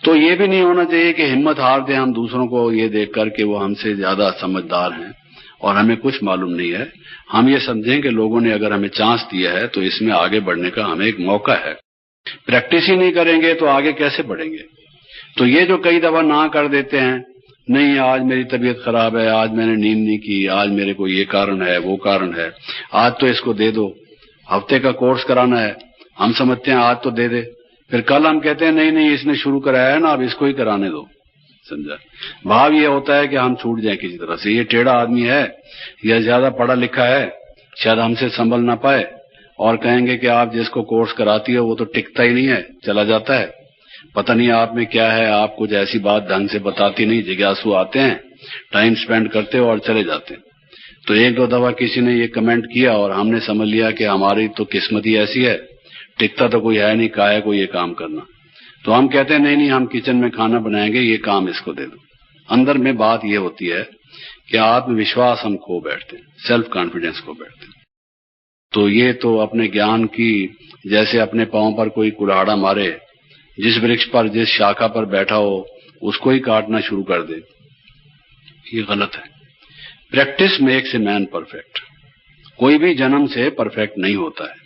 तो ये भी नहीं होना चाहिए कि हिम्मत हार दें हम दूसरों को ये देख कर के वो हमसे ज्यादा समझदार हैं और हमें कुछ मालूम नहीं है। हम ये समझें कि लोगों ने अगर हमें चांस दिया है तो इसमें आगे बढ़ने का हमें एक मौका है। प्रैक्टिस ही नहीं करेंगे तो आगे कैसे बढ़ेंगे। तो ये जो कई दफा ना कर देते हैं, नहीं आज मेरी तबीयत खराब है, आज मैंने नींद नहीं की, आज मेरे को ये कारण है वो कारण है, आज तो इसको दे दो, हफ्ते का कोर्स कराना है, हम समझते हैं आज तो दे दे, फिर कल हम कहते हैं नहीं नहीं इसने शुरू कराया है ना, अब इसको ही कराने दो। समझा। भाव ये होता है कि हम छूट जाएं किसी तरह से। ये टेढ़ा आदमी है या ज्यादा पढ़ा लिखा है, शायद हमसे संभल ना पाए और कहेंगे कि आप जिसको कोर्स कराती हो वो तो टिकता ही नहीं है, चला जाता है, पता नहीं आप में क्या है, आप कुछ ऐसी बात ढंग से बताती नहीं, जिज्ञासु आते हैं, टाइम स्पेंड करते हो और चले जाते हैं। तो एक दो दफा किसी ने ये कमेंट किया और हमने समझ लिया कि हमारी तो किस्मत ही ऐसी है, टिकता तो कोई है नहीं, काहे को ये काम करना। तो हम कहते हैं नहीं नहीं हम किचन में खाना बनाएंगे, ये काम इसको दे दो। अंदर में बात ये होती है कि आत्मविश्वास हम खो बैठते हैं, सेल्फ कॉन्फिडेंस खो बैठते हैं। तो ये तो अपने ज्ञान की, जैसे अपने पांव पर कोई कुल्हाड़ा मारे, जिस वृक्ष पर जिस शाखा पर बैठा हो उसको ही काटना शुरू कर दे, ये गलत है। Practice makes a man perfect. कोई भी जन्म से परफेक्ट नहीं होता है।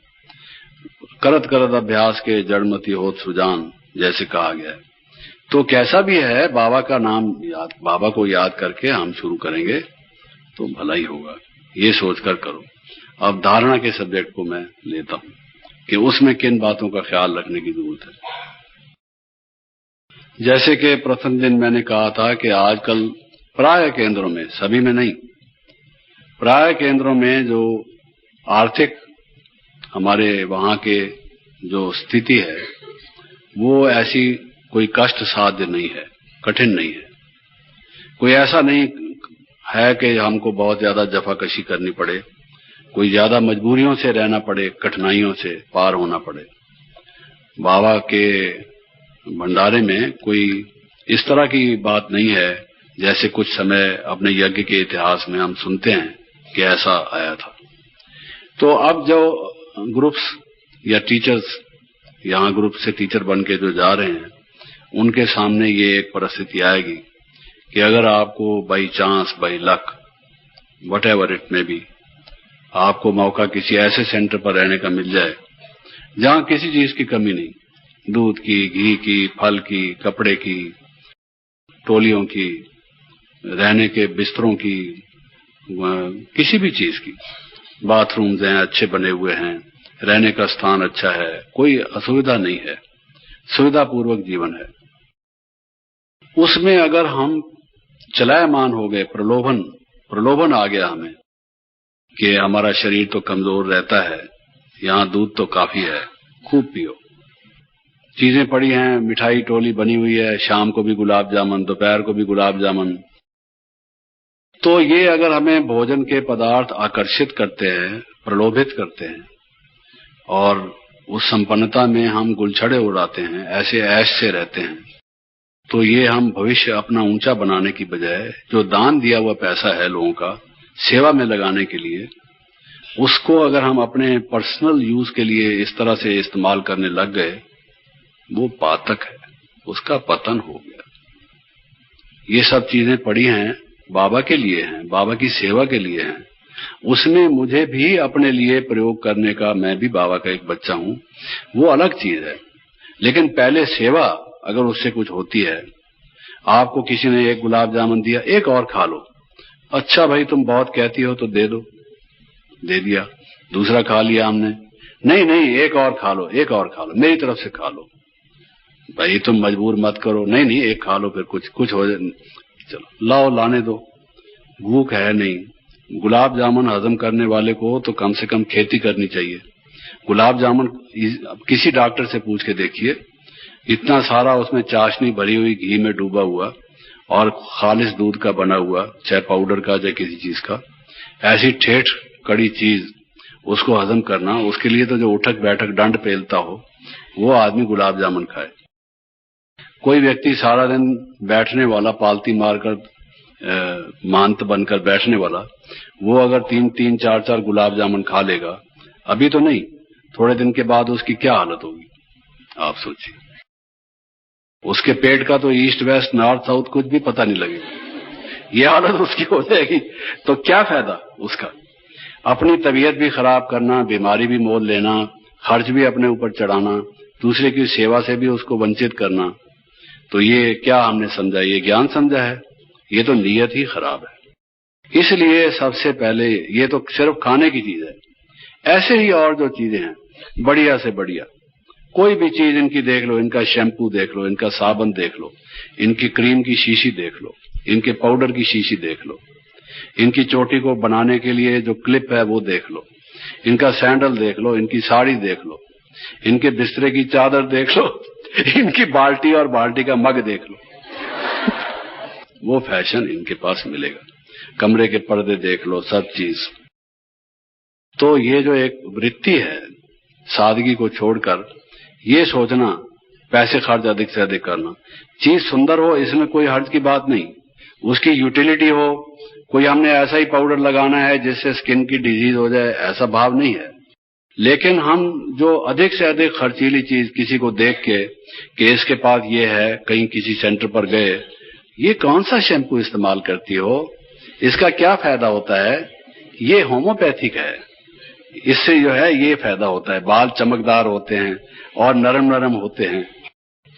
करत करत अभ्यास के जड़मति होत सुजान, जैसे कहा गया है। तो कैसा भी है, बाबा का नाम याद, बाबा को याद करके हम शुरू करेंगे तो भला ही होगा, ये सोचकर करो। अब धारणा के सब्जेक्ट को मैं लेता हूं कि उसमें किन बातों का ख्याल रखने की जरूरत है। जैसे कि प्रथम दिन मैंने कहा था कि आजकल प्राय केंद्रों में, सभी में नहीं, प्राय केंद्रों में जो आर्थिक हमारे वहां के जो स्थिति है वो ऐसी कोई कष्ट साध्य नहीं है, कठिन नहीं है। कोई ऐसा नहीं है कि हमको बहुत ज्यादा जफाकशी करनी पड़े, कोई ज्यादा मजबूरियों से रहना पड़े, कठिनाइयों से पार होना पड़े। बाबा के भंडारे में कोई इस तरह की बात नहीं है जैसे कुछ समय अपने यज्ञ के इतिहास में हम सुनते हैं कि ऐसा आया था। तो अब जो ग्रुप्स या टीचर्स यहाँ ग्रुप से टीचर बन के जो जा रहे हैं, उनके सामने ये एक परिस्थिति आएगी कि अगर आपको by chance, by luck, what ever it may be, आपको मौका किसी ऐसे सेंटर पर रहने का मिल जाए जहां किसी चीज की कमी नहीं, दूध की, घी की, फल की, कपड़े की, टोलियों की, रहने के बिस्तरों की, किसी भी चीज की, बाथरूम्स हैं अच्छे बने हुए हैं, रहने का स्थान अच्छा है, कोई असुविधा नहीं है, सुविधापूर्वक जीवन है। उसमें अगर हम चलायमान हो गए, प्रलोभन आ गया हमें कि हमारा शरीर तो कमजोर रहता है, यहाँ दूध तो काफी है, खूब पियो, चीजें पड़ी हैं, मिठाई टोली बनी हुई है, शाम को भी गुलाब जामुन, दोपहर को भी गुलाब जामुन। तो ये अगर हमें भोजन के पदार्थ आकर्षित करते हैं, प्रलोभित करते हैं और उस संपन्नता में हम गुलछड़े उड़ाते हैं, ऐसे ऐश से रहते हैं, तो ये हम भविष्य अपना ऊंचा बनाने की बजाय जो दान दिया हुआ पैसा है लोगों का सेवा में लगाने के लिए, उसको अगर हम अपने पर्सनल यूज के लिए इस तरह से इस्तेमाल करने लग गए, वो पातक है, उसका पतन हो गया। ये सब चीजें पड़ी हैं, बाबा के लिए हैं, बाबा की सेवा के लिए हैं, उसमें मुझे भी अपने लिए प्रयोग करने का, मैं भी बाबा का एक बच्चा हूं, वो अलग चीज है। लेकिन पहले सेवा अगर उससे कुछ होती है, आपको किसी ने एक गुलाब जामुन दिया, एक और खा लो, अच्छा भाई तुम बहुत कहती हो तो दे दो, दे दिया, दूसरा खा लिया हमने, नहीं नहीं एक और खा लो, एक और खा लो, मेरी तरफ से खा लो, भाई तुम मजबूर मत करो, नहीं नहीं एक खा लो, फिर कुछ हो जाए, चलो लाओ, लाने दो, भूख है नहीं। गुलाब जामुन हजम करने वाले को तो कम से कम खेती करनी चाहिए। गुलाब जामुन किसी डॉक्टर से पूछ के देखिए, इतना सारा उसमें चाशनी भरी हुई, घी में डूबा हुआ और खालिस दूध का बना हुआ, चाहे पाउडर का चाहे किसी चीज का, ऐसी ठेठ कड़ी चीज उसको हजम करना, उसके लिए तो जो उठक बैठक डंड पेलता हो वो आदमी गुलाब जामुन खाए। कोई व्यक्ति सारा दिन बैठने वाला, पालती मारकर मांत बनकर बैठने वाला, वो अगर 3-3, 4-4 गुलाब जामुन खा लेगा, अभी तो नहीं, थोड़े दिन के बाद उसकी क्या हालत होगी आप सोचिए। उसके पेट का तो ईस्ट वेस्ट नॉर्थ साउथ कुछ भी पता नहीं लगेगा, ये हालत उसकी हो जाएगी। तो क्या फायदा उसका। अपनी तबीयत भी खराब करना, बीमारी भी मोल लेना, खर्च भी अपने ऊपर चढ़ाना, दूसरे की सेवा से भी उसको वंचित करना, तो ये क्या हमने समझा, ये ज्ञान समझा है? ये तो नीयत ही खराब है। इसलिए सबसे पहले ये तो सिर्फ खाने की चीज है, ऐसे ही और जो चीजें हैं बढ़िया से बढ़िया, कोई भी चीज इनकी देख लो, इनका शैम्पू देख लो, इनका साबुन देख लो, इनकी क्रीम की शीशी देख लो, इनके पाउडर की शीशी देख लो, इनकी चोटी को बनाने के लिए जो क्लिप है वो देख लो, इनका सैंडल देख लो, इनकी साड़ी देख लो, इनके बिस्तरे की चादर देख लो, इनकी बाल्टी और बाल्टी का मग देख लो। वो फैशन इनके पास मिलेगा। कमरे के पर्दे देख लो, सब चीज। तो ये जो एक वृत्ति है सादगी को छोड़कर ये सोचना पैसे खर्च अधिक से अधिक करना, चीज सुंदर हो इसमें कोई हर्ज की बात नहीं, उसकी यूटिलिटी हो, कोई हमने ऐसा ही पाउडर लगाना है जिससे स्किन की डिजीज हो जाए, ऐसा भाव नहीं है। लेकिन हम जो अधिक से अधिक खर्चीली चीज किसी को देख के कि इसके पास ये है, कहीं किसी सेंटर पर गए, ये कौन सा शैम्पू इस्तेमाल करती हो, इसका क्या फायदा होता है, ये होम्योपैथिक है, इससे जो है ये फायदा होता है, बाल चमकदार होते हैं और नरम नरम होते हैं।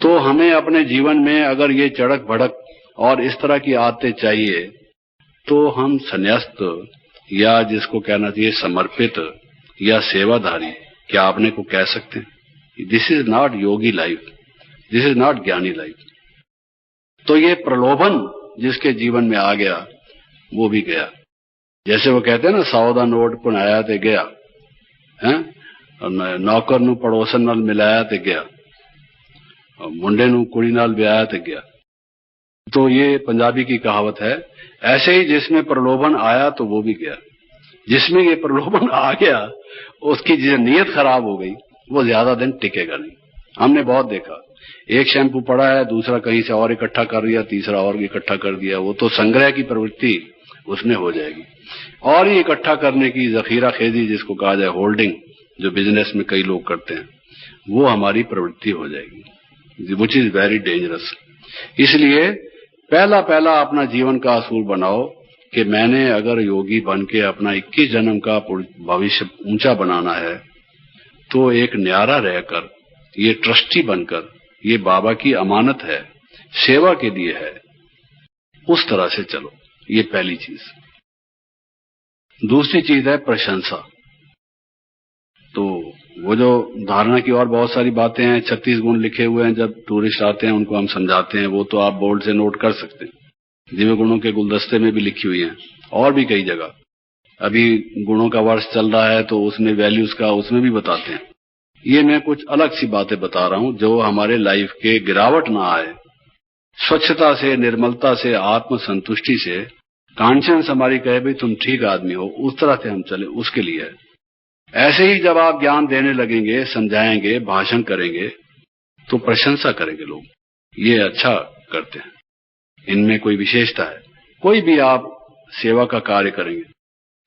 तो हमें अपने जीवन में अगर ये चड़क भड़क और इस तरह की आदतें चाहिए तो हम संन्यास्त या जिसको कहना चाहिए समर्पित या सेवाधारी, क्या आपने को कह सकते हैं? This is not Yogi life, this is not ज्ञानी लाइफ। तो ये प्रलोभन जिसके जीवन में आ गया वो भी गया। जैसे वो कहते हैं ना, 100 दा नोट पुनाया ते गया है, नौकर नू पड़ोसन नाल मिलाया ते गया, मुंडे नू कुड़ी नाल ब्याया ते गया। तो ये पंजाबी की कहावत है। ऐसे ही जिसमें प्रलोभन आया तो वो भी गया, जिसमें ये प्रलोभन आ गया उसकी जो नीयत खराब हो गई वो ज्यादा दिन टिकेगा नहीं। हमने बहुत देखा, एक शैम्पू पड़ा है, दूसरा कहीं से और इकट्ठा कर दिया, तीसरा और इकट्ठा कर दिया, वो तो संग्रह की प्रवृत्ति उसमें हो जाएगी। और ये इकट्ठा करने की जखीरा खेजी जिसको कहा जाए, होल्डिंग, जो बिजनेस में कई लोग करते हैं, वो हमारी प्रवृत्ति हो जाएगी, विच इज वेरी डेंजरस। इसलिए पहला अपना जीवन का असूल बनाओ कि मैंने अगर योगी बन के अपना 21 जन्म का भविष्य ऊंचा बनाना है तो एक न्यारा रहकर, ये ट्रस्टी बनकर, ये बाबा की अमानत है, सेवा के लिए है, उस तरह से चलो। ये पहली चीज। दूसरी चीज है प्रशंसा। तो वो जो धारणा की और बहुत सारी बातें हैं, 36 गुण लिखे हुए हैं, जब टूरिस्ट आते हैं उनको हम समझाते हैं, वो तो आप बोर्ड से नोट कर सकते हैं। दिव्य गुणों के गुलदस्ते में भी लिखी हुई हैं और भी कई जगह। अभी गुणों का वर्ष चल रहा है तो उसमें वैल्यूज का उसमें भी बताते हैं। ये मैं कुछ अलग सी बातें बता रहा हूं जो हमारे लाइफ के गिरावट ना आए, स्वच्छता से, निर्मलता से, आत्म संतुष्टि से, कॉन्शियंस हमारी कहे भाई तुम ठीक आदमी हो, उस तरह से हम चले, उसके लिए है। ऐसे ही जब आप ज्ञान देने लगेंगे, समझाएंगे, भाषण करेंगे तो प्रशंसा करेंगे लोग, ये अच्छा करते हैं, इनमें कोई विशेषता है। कोई भी आप सेवा का कार्य करेंगे,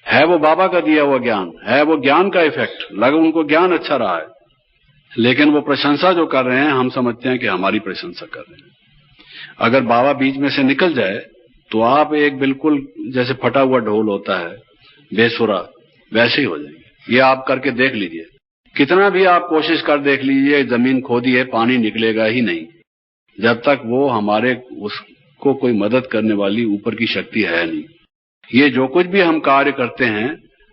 है वो बाबा का दिया हुआ ज्ञान, है वो ज्ञान का इफेक्ट, लगा उनको ज्ञान अच्छा रहा है, लेकिन वो प्रशंसा जो कर रहे हैं हम समझते हैं कि हमारी प्रशंसा कर रहे हैं। अगर बाबा बीच में से निकल जाए तो आप एक बिल्कुल जैसे फटा हुआ ढोल होता है, बेसुरा, वैसे ही हो जाएंगे। ये आप करके देख लीजिए, कितना भी आप कोशिश कर देख लीजिए, जमीन खोदी है, पानी निकलेगा ही नहीं जब तक वो हमारे उसको कोई मदद करने वाली ऊपर की शक्ति है नहीं। ये जो कुछ भी हम कार्य करते हैं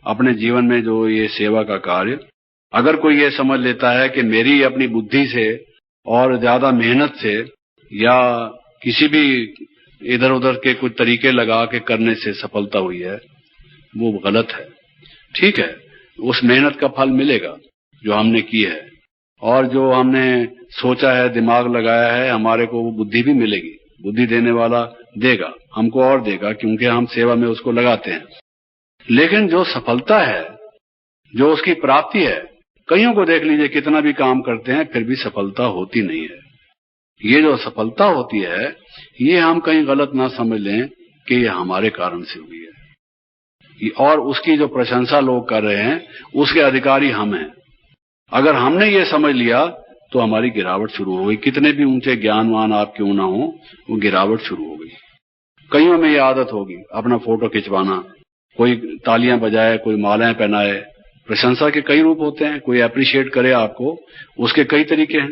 अपने जीवन में, जो ये सेवा का कार्य, अगर कोई ये समझ लेता है कि मेरी अपनी बुद्धि से और ज्यादा मेहनत से या किसी भी इधर उधर के कुछ तरीके लगा के करने से सफलता हुई है, वो गलत है। ठीक है, उस मेहनत का फल मिलेगा जो हमने की है, और जो हमने सोचा है, दिमाग लगाया है, हमारे को वो बुद्धि भी मिलेगी। बुद्धि देने वाला देगा हमको और देगा, क्योंकि हम सेवा में उसको लगाते हैं। लेकिन जो सफलता है, जो उसकी प्राप्ति है, कईयों को देख लीजिए कितना भी काम करते हैं फिर भी सफलता होती नहीं है। ये जो सफलता होती है, ये हम कहीं गलत ना समझ लें कि ये हमारे कारण से हुई है, और उसकी जो प्रशंसा लोग कर रहे हैं उसके अधिकारी हम हैं। अगर हमने ये समझ लिया तो हमारी गिरावट शुरू हो गई। कितने भी ऊंचे ज्ञानवान आप क्यों ना हो, वो गिरावट शुरू हो गई। कईयों में ये आदत होगी अपना फोटो खिंचवाना, कोई तालियां बजाए, कोई मालाएं पहनाए। प्रशंसा के कई रूप होते हैं, कोई अप्रिशिएट करे आपको, उसके कई तरीके हैं।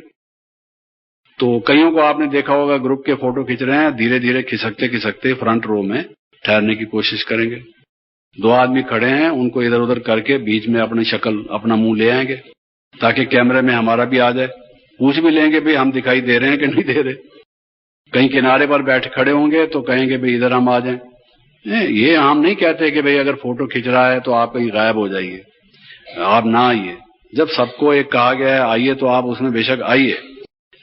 तो कईयों को आपने देखा होगा ग्रुप के फोटो खींच रहे हैं, धीरे धीरे खिसकते खिसकते फ्रंट रो में ठहरने की कोशिश करेंगे। दो आदमी खड़े हैं, उनको इधर उधर करके बीच में अपनी शक्ल, अपना मुंह ले आएंगे ताकि कैमरे में हमारा भी आ जाए। पूछ भी लेंगे भाई हम दिखाई दे रहे हैं कि नहीं दे रहे। कहीं किनारे पर बैठे खड़े होंगे तो कहेंगे भाई इधर हम आ जाएं। ये हम नहीं कहते कि भाई अगर फोटो खींच रहा है तो आप कहीं गायब हो जाइए, आप ना आइए। जब सबको एक कहा गया है आइए तो आप उसमें बेशक आइए,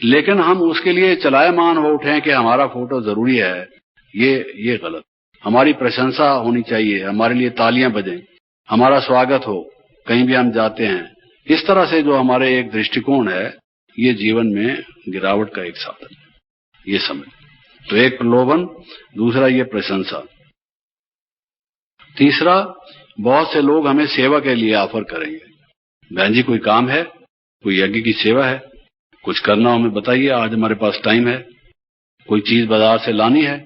लेकिन हम उसके लिए चलायमान हो उठे कि हमारा फोटो जरूरी है, ये गलत। हमारी प्रशंसा होनी चाहिए, हमारे लिए तालियां बजें, हमारा स्वागत हो कहीं भी हम जाते हैं। इस तरह से जो हमारे एक दृष्टिकोण है, ये जीवन में गिरावट का एक साधन है, ये समझ। तो एक प्रलोभन, दूसरा ये प्रशंसा। तीसरा, बहुत से लोग हमें सेवा के लिए ऑफर करेंगे। बहन जी कोई काम है, कोई यज्ञ की सेवा है, कुछ करना हमें बताइए, आज हमारे पास टाइम है। कोई चीज बाजार से लानी है,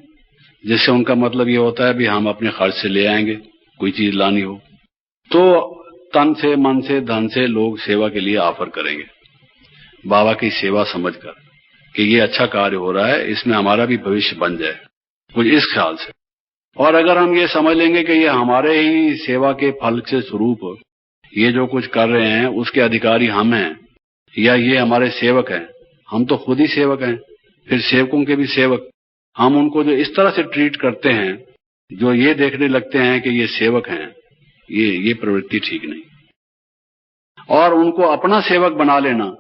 जिससे उनका मतलब ये होता है भी हम अपने खर्च से ले आएंगे, कोई चीज लानी हो तो तन से, मन से, धन से लोग सेवा के लिए ऑफर करेंगे, बाबा की सेवा समझकर कि ये अच्छा कार्य हो रहा है, इसमें हमारा भी भविष्य बन जाए, कुछ इस ख्याल से। और अगर हम ये समझ लेंगे कि ये हमारे ही सेवा के फल से स्वरूप ये जो कुछ कर रहे हैं उसके अधिकारी हम हैं, या ये हमारे सेवक हैं, हम तो खुद ही सेवक हैं, फिर सेवकों के भी सेवक, हम उनको जो इस तरह से ट्रीट करते हैं, जो ये देखने लगते हैं कि ये सेवक हैं, ये प्रवृत्ति ठीक नहीं। और उनको अपना सेवक बना लेना,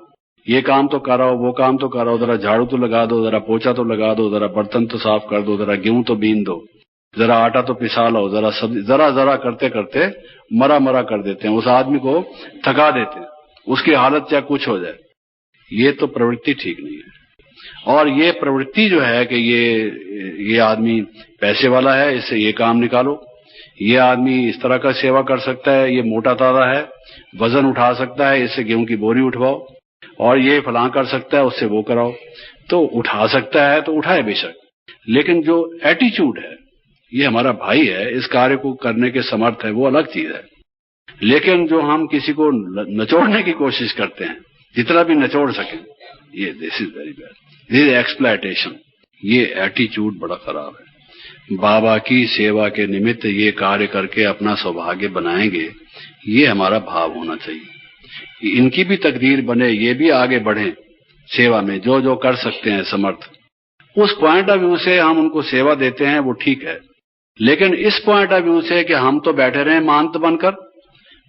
ये काम तो कराओ, वो काम तो कराओ, जरा झाड़ू तो लगा दो, जरा पोछा तो लगा दो, जरा बर्तन तो साफ कर दो, जरा गेहूं तो बीन दो, जरा आटा तो पिसा लो, जरा सब्जी, जरा जरा करते करते मरा मरा कर देते हैं, उस आदमी को थका देते हैं, उसकी हालत चाहे कुछ हो जाए। ये तो प्रवृत्ति ठीक नहीं है। और ये प्रवृत्ति जो है कि ये आदमी पैसे वाला है, इससे ये काम निकालो, ये आदमी इस तरह का सेवा कर सकता है, ये मोटा ताजा है, वजन उठा सकता है, इससे गेहूं की बोरी उठवाओ, और ये फलां कर सकता है, उससे वो कराओ। तो उठा सकता है तो उठाए बेशक, लेकिन जो एटीट्यूड है, ये हमारा भाई है, इस कार्य को करने के समर्थ है, वो अलग चीज है। लेकिन जो हम किसी को नचोड़ने की कोशिश करते हैं, जितना भी नचोड़ सकें, ये this is very bad, this is exploitation. ये एटीट्यूड बड़ा खराब है। बाबा की सेवा के निमित्त ये कार्य करके अपना सौभाग्य बनाएंगे, ये हमारा भाव होना चाहिए। इनकी भी तकदीर बने, ये भी आगे बढ़े सेवा में, जो जो कर सकते हैं समर्थ, उस पॉइंट ऑफ व्यू से हम उनको सेवा देते हैं, वो ठीक है। लेकिन इस पॉइंट ऑफ व्यू से कि हम तो बैठे रहे महंत बनकर,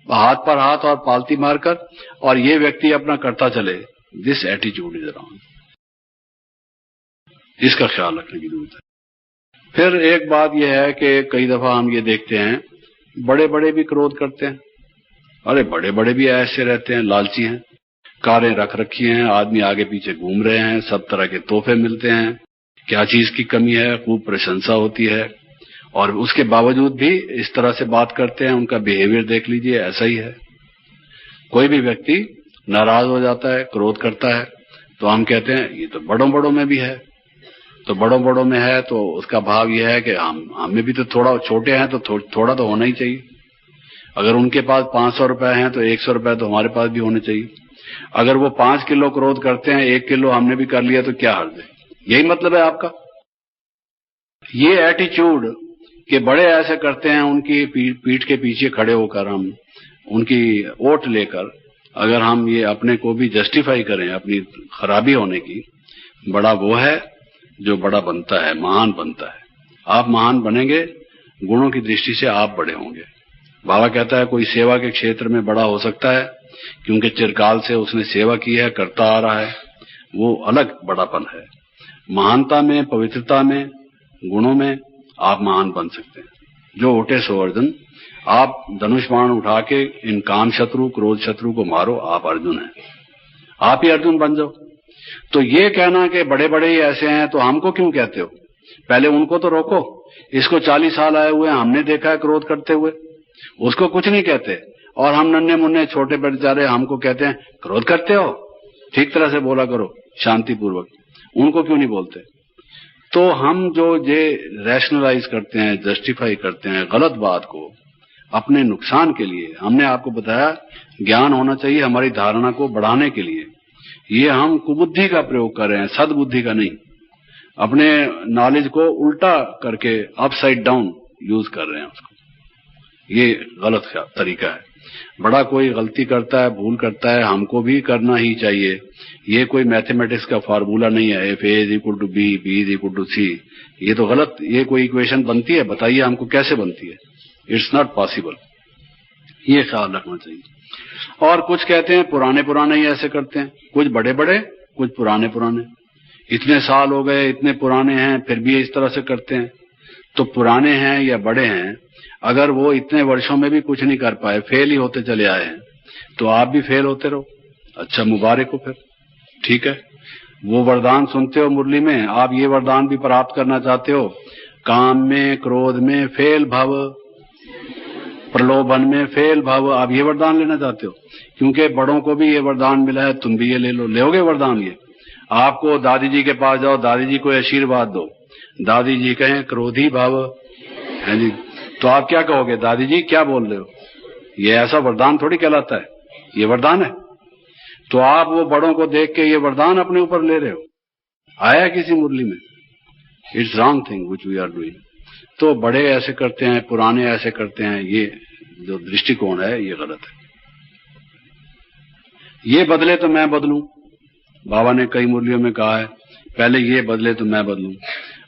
हाथ पर हाथ और पालती मारकर, और ये व्यक्ति अपना करता चले, दिस एटीट्यूड इज रॉन्ग। इसका ख्याल रखने की जरूरत है। फिर एक बात यह है कि कई दफा हम ये देखते हैं, बड़े बड़े भी क्रोध करते हैं। अरे बड़े बड़े भी ऐसे रहते हैं, लालची हैं, कारें रख रखी हैं, आदमी आगे पीछे घूम रहे हैं, सब तरह के तोहफे मिलते हैं, क्या चीज की कमी है, खूब प्रशंसा होती है, और उसके बावजूद भी इस तरह से बात करते हैं। उनका बिहेवियर देख लीजिए, ऐसा ही है। कोई भी व्यक्ति नाराज हो जाता है, क्रोध करता है, तो हम कहते हैं ये तो बड़ों बड़ों में भी है। तो बड़ों बड़ों में है तो उसका भाव यह है कि हमें भी तो थोड़ा, छोटे हैं तो थोड़ा तो होना ही चाहिए। अगर उनके पास 500 रुपए हैं तो 100 रुपए तो हमारे पास भी होने चाहिए। अगर वो 5 किलो क्रोध करते हैं, 1 किलो हमने भी कर लिया तो क्या हर्ज है? यही मतलब है आपका। ये एटीट्यूड कि बड़े ऐसे करते हैं, उनकी पीठ के पीछे खड़े होकर हम उनकी ओट लेकर अगर हम ये अपने को भी जस्टिफाई करें अपनी खराबी होने की, बड़ा वो है जो बड़ा बनता है, महान बनता है। आप महान बनेंगे, गुणों की दृष्टि से आप बड़े होंगे। बाबा कहता है कोई सेवा के क्षेत्र में बड़ा हो सकता है क्योंकि चिरकाल से उसने सेवा की है, करता आ रहा है, वो अलग बड़ापन है। महानता में, पवित्रता में, गुणों में आप महान बन सकते हैं। जो उठे सो अर्जन, आप धनुष बाण उठा के इन काम शत्रु क्रोध शत्रु को मारो, आप अर्जुन हैं, आप ही अर्जुन बन जाओ। तो ये कहना कि बड़े बड़े ही ऐसे हैं तो हमको क्यों कहते हो, पहले उनको तो रोको। इसको 40 साल आए हुए हमने देखा है क्रोध करते हुए, उसको कुछ नहीं कहते, और हम नन्हे मुन्ने छोटे बेचारे हमको कहते हैं क्रोध करते हो, ठीक तरह से बोला करो शांतिपूर्वक, उनको क्यों नहीं बोलते। तो हम जो ये रैशनलाइज करते हैं, जस्टिफाई करते हैं गलत बात को अपने नुकसान के लिए, हमने आपको बताया ज्ञान होना चाहिए हमारी धारणा को बढ़ाने के लिए, ये हम कुबुद्धि का प्रयोग कर रहे हैं, सद्बुद्धि का नहीं। अपने नॉलेज को उल्टा करके अपसाइड डाउन यूज कर रहे हैं उसको, ये गलत तरीका है। बड़ा कोई गलती करता है, भूल करता है, हमको भी करना ही चाहिए। ये कोई मैथमेटिक्स का फार्मूला नहीं है, if A is equal to B, B is equal to C, ये तो गलत, ये कोई इक्वेशन बनती है, बताइए हमको कैसे बनती है, इट्स नॉट पॉसिबल, ये ख्याल रखना चाहिए। और कुछ कहते हैं पुराने पुराने ही ऐसे करते हैं, कुछ बड़े बड़े कुछ पुराने पुराने, इतने साल हो गए, इतने पुराने हैं, फिर भी इस तरह से करते हैं। तो पुराने हैं या बड़े हैं, अगर वो इतने वर्षों में भी कुछ नहीं कर पाए, फेल ही होते चले आए हैं, तो आप भी फेल होते रहो, अच्छा मुबारक हो फिर, ठीक है। वो वरदान सुनते हो मुरली में, आप ये वरदान भी प्राप्त करना चाहते हो, काम में क्रोध में फेल भव, प्रलोभन में फेल भव, आप ये वरदान लेना चाहते हो, क्योंकि बड़ों को भी ये वरदान मिला है, तुम भी ये ले लो, लोगे वरदान ये। आपको दादी जी के पास जाओ, दादी जी को आशीर्वाद दो, दादी जी कहें क्रोधी भाव है जी, तो आप क्या कहोगे, दादी जी क्या बोल रहे हो, ये ऐसा वरदान थोड़ी कहलाता है, ये वरदान है। तो आप वो बड़ों को देख के ये वरदान अपने ऊपर ले रहे हो, आया किसी मुरली में, it's wrong thing which we are doing. तो बड़े ऐसे करते हैं, पुराने ऐसे करते हैं, ये जो दृष्टिकोण है ये गलत है। ये बदले तो मैं बदलूं, बाबा ने कई मुरलियों में कहा है, पहले ये बदले तो मैं बदलूं,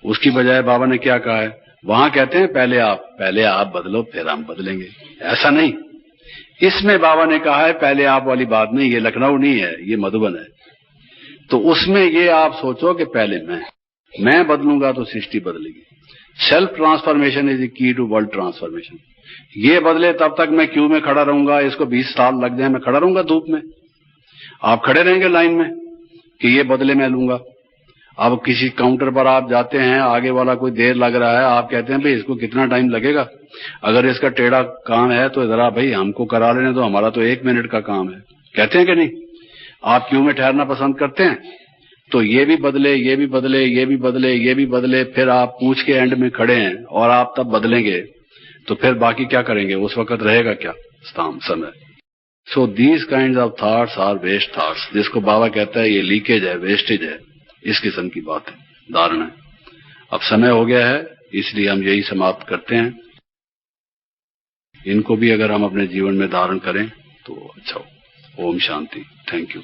उसकी बजाय बाबा ने क्या कहा है, वहां कहते हैं पहले आप बदलो फिर हम बदलेंगे, ऐसा नहीं। इसमें बाबा ने कहा है पहले आप वाली बात नहीं, ये लखनऊ नहीं है, ये मधुबन है। तो उसमें ये आप सोचो कि पहले मैं बदलूंगा तो सृष्टि बदलेगी। Self transformation is the key to world transformation. ये बदले तब तक मैं क्यू में खड़ा रहूंगा, इसको 20 साल लग जाए, मैं खड़ा रहूंगा धूप में, आप खड़े रहेंगे लाइन में कि ये बदले मैं लूंगा। अब किसी काउंटर पर आप जाते हैं, आगे वाला कोई देर लग रहा है, आप कहते हैं भाई इसको कितना टाइम लगेगा, अगर इसका टेढ़ा काम है तो जरा भाई हमको करा लेने दो, हमारा तो 1 मिनट का काम है, कहते हैं कि नहीं। आप क्यू में ठहरना पसंद करते हैं, तो ये भी बदले, ये भी बदले, ये भी बदले, ये भी बदले, फिर आप पूछ के एंड में खड़े हैं और आप तब बदलेंगे, तो फिर बाकी क्या करेंगे, उस वक्त रहेगा क्या समय। So these kind of thoughts are waste thoughts, जिसको बाबा कहता है ये लीकेज है, वेस्टेज है, इस किस्म की बात है, धारणा है। अब समय हो गया है, इसलिए हम यही समाप्त करते हैं। इनको भी अगर हम अपने जीवन में धारण करें तो अच्छा हो। ओम शांति। Thank you.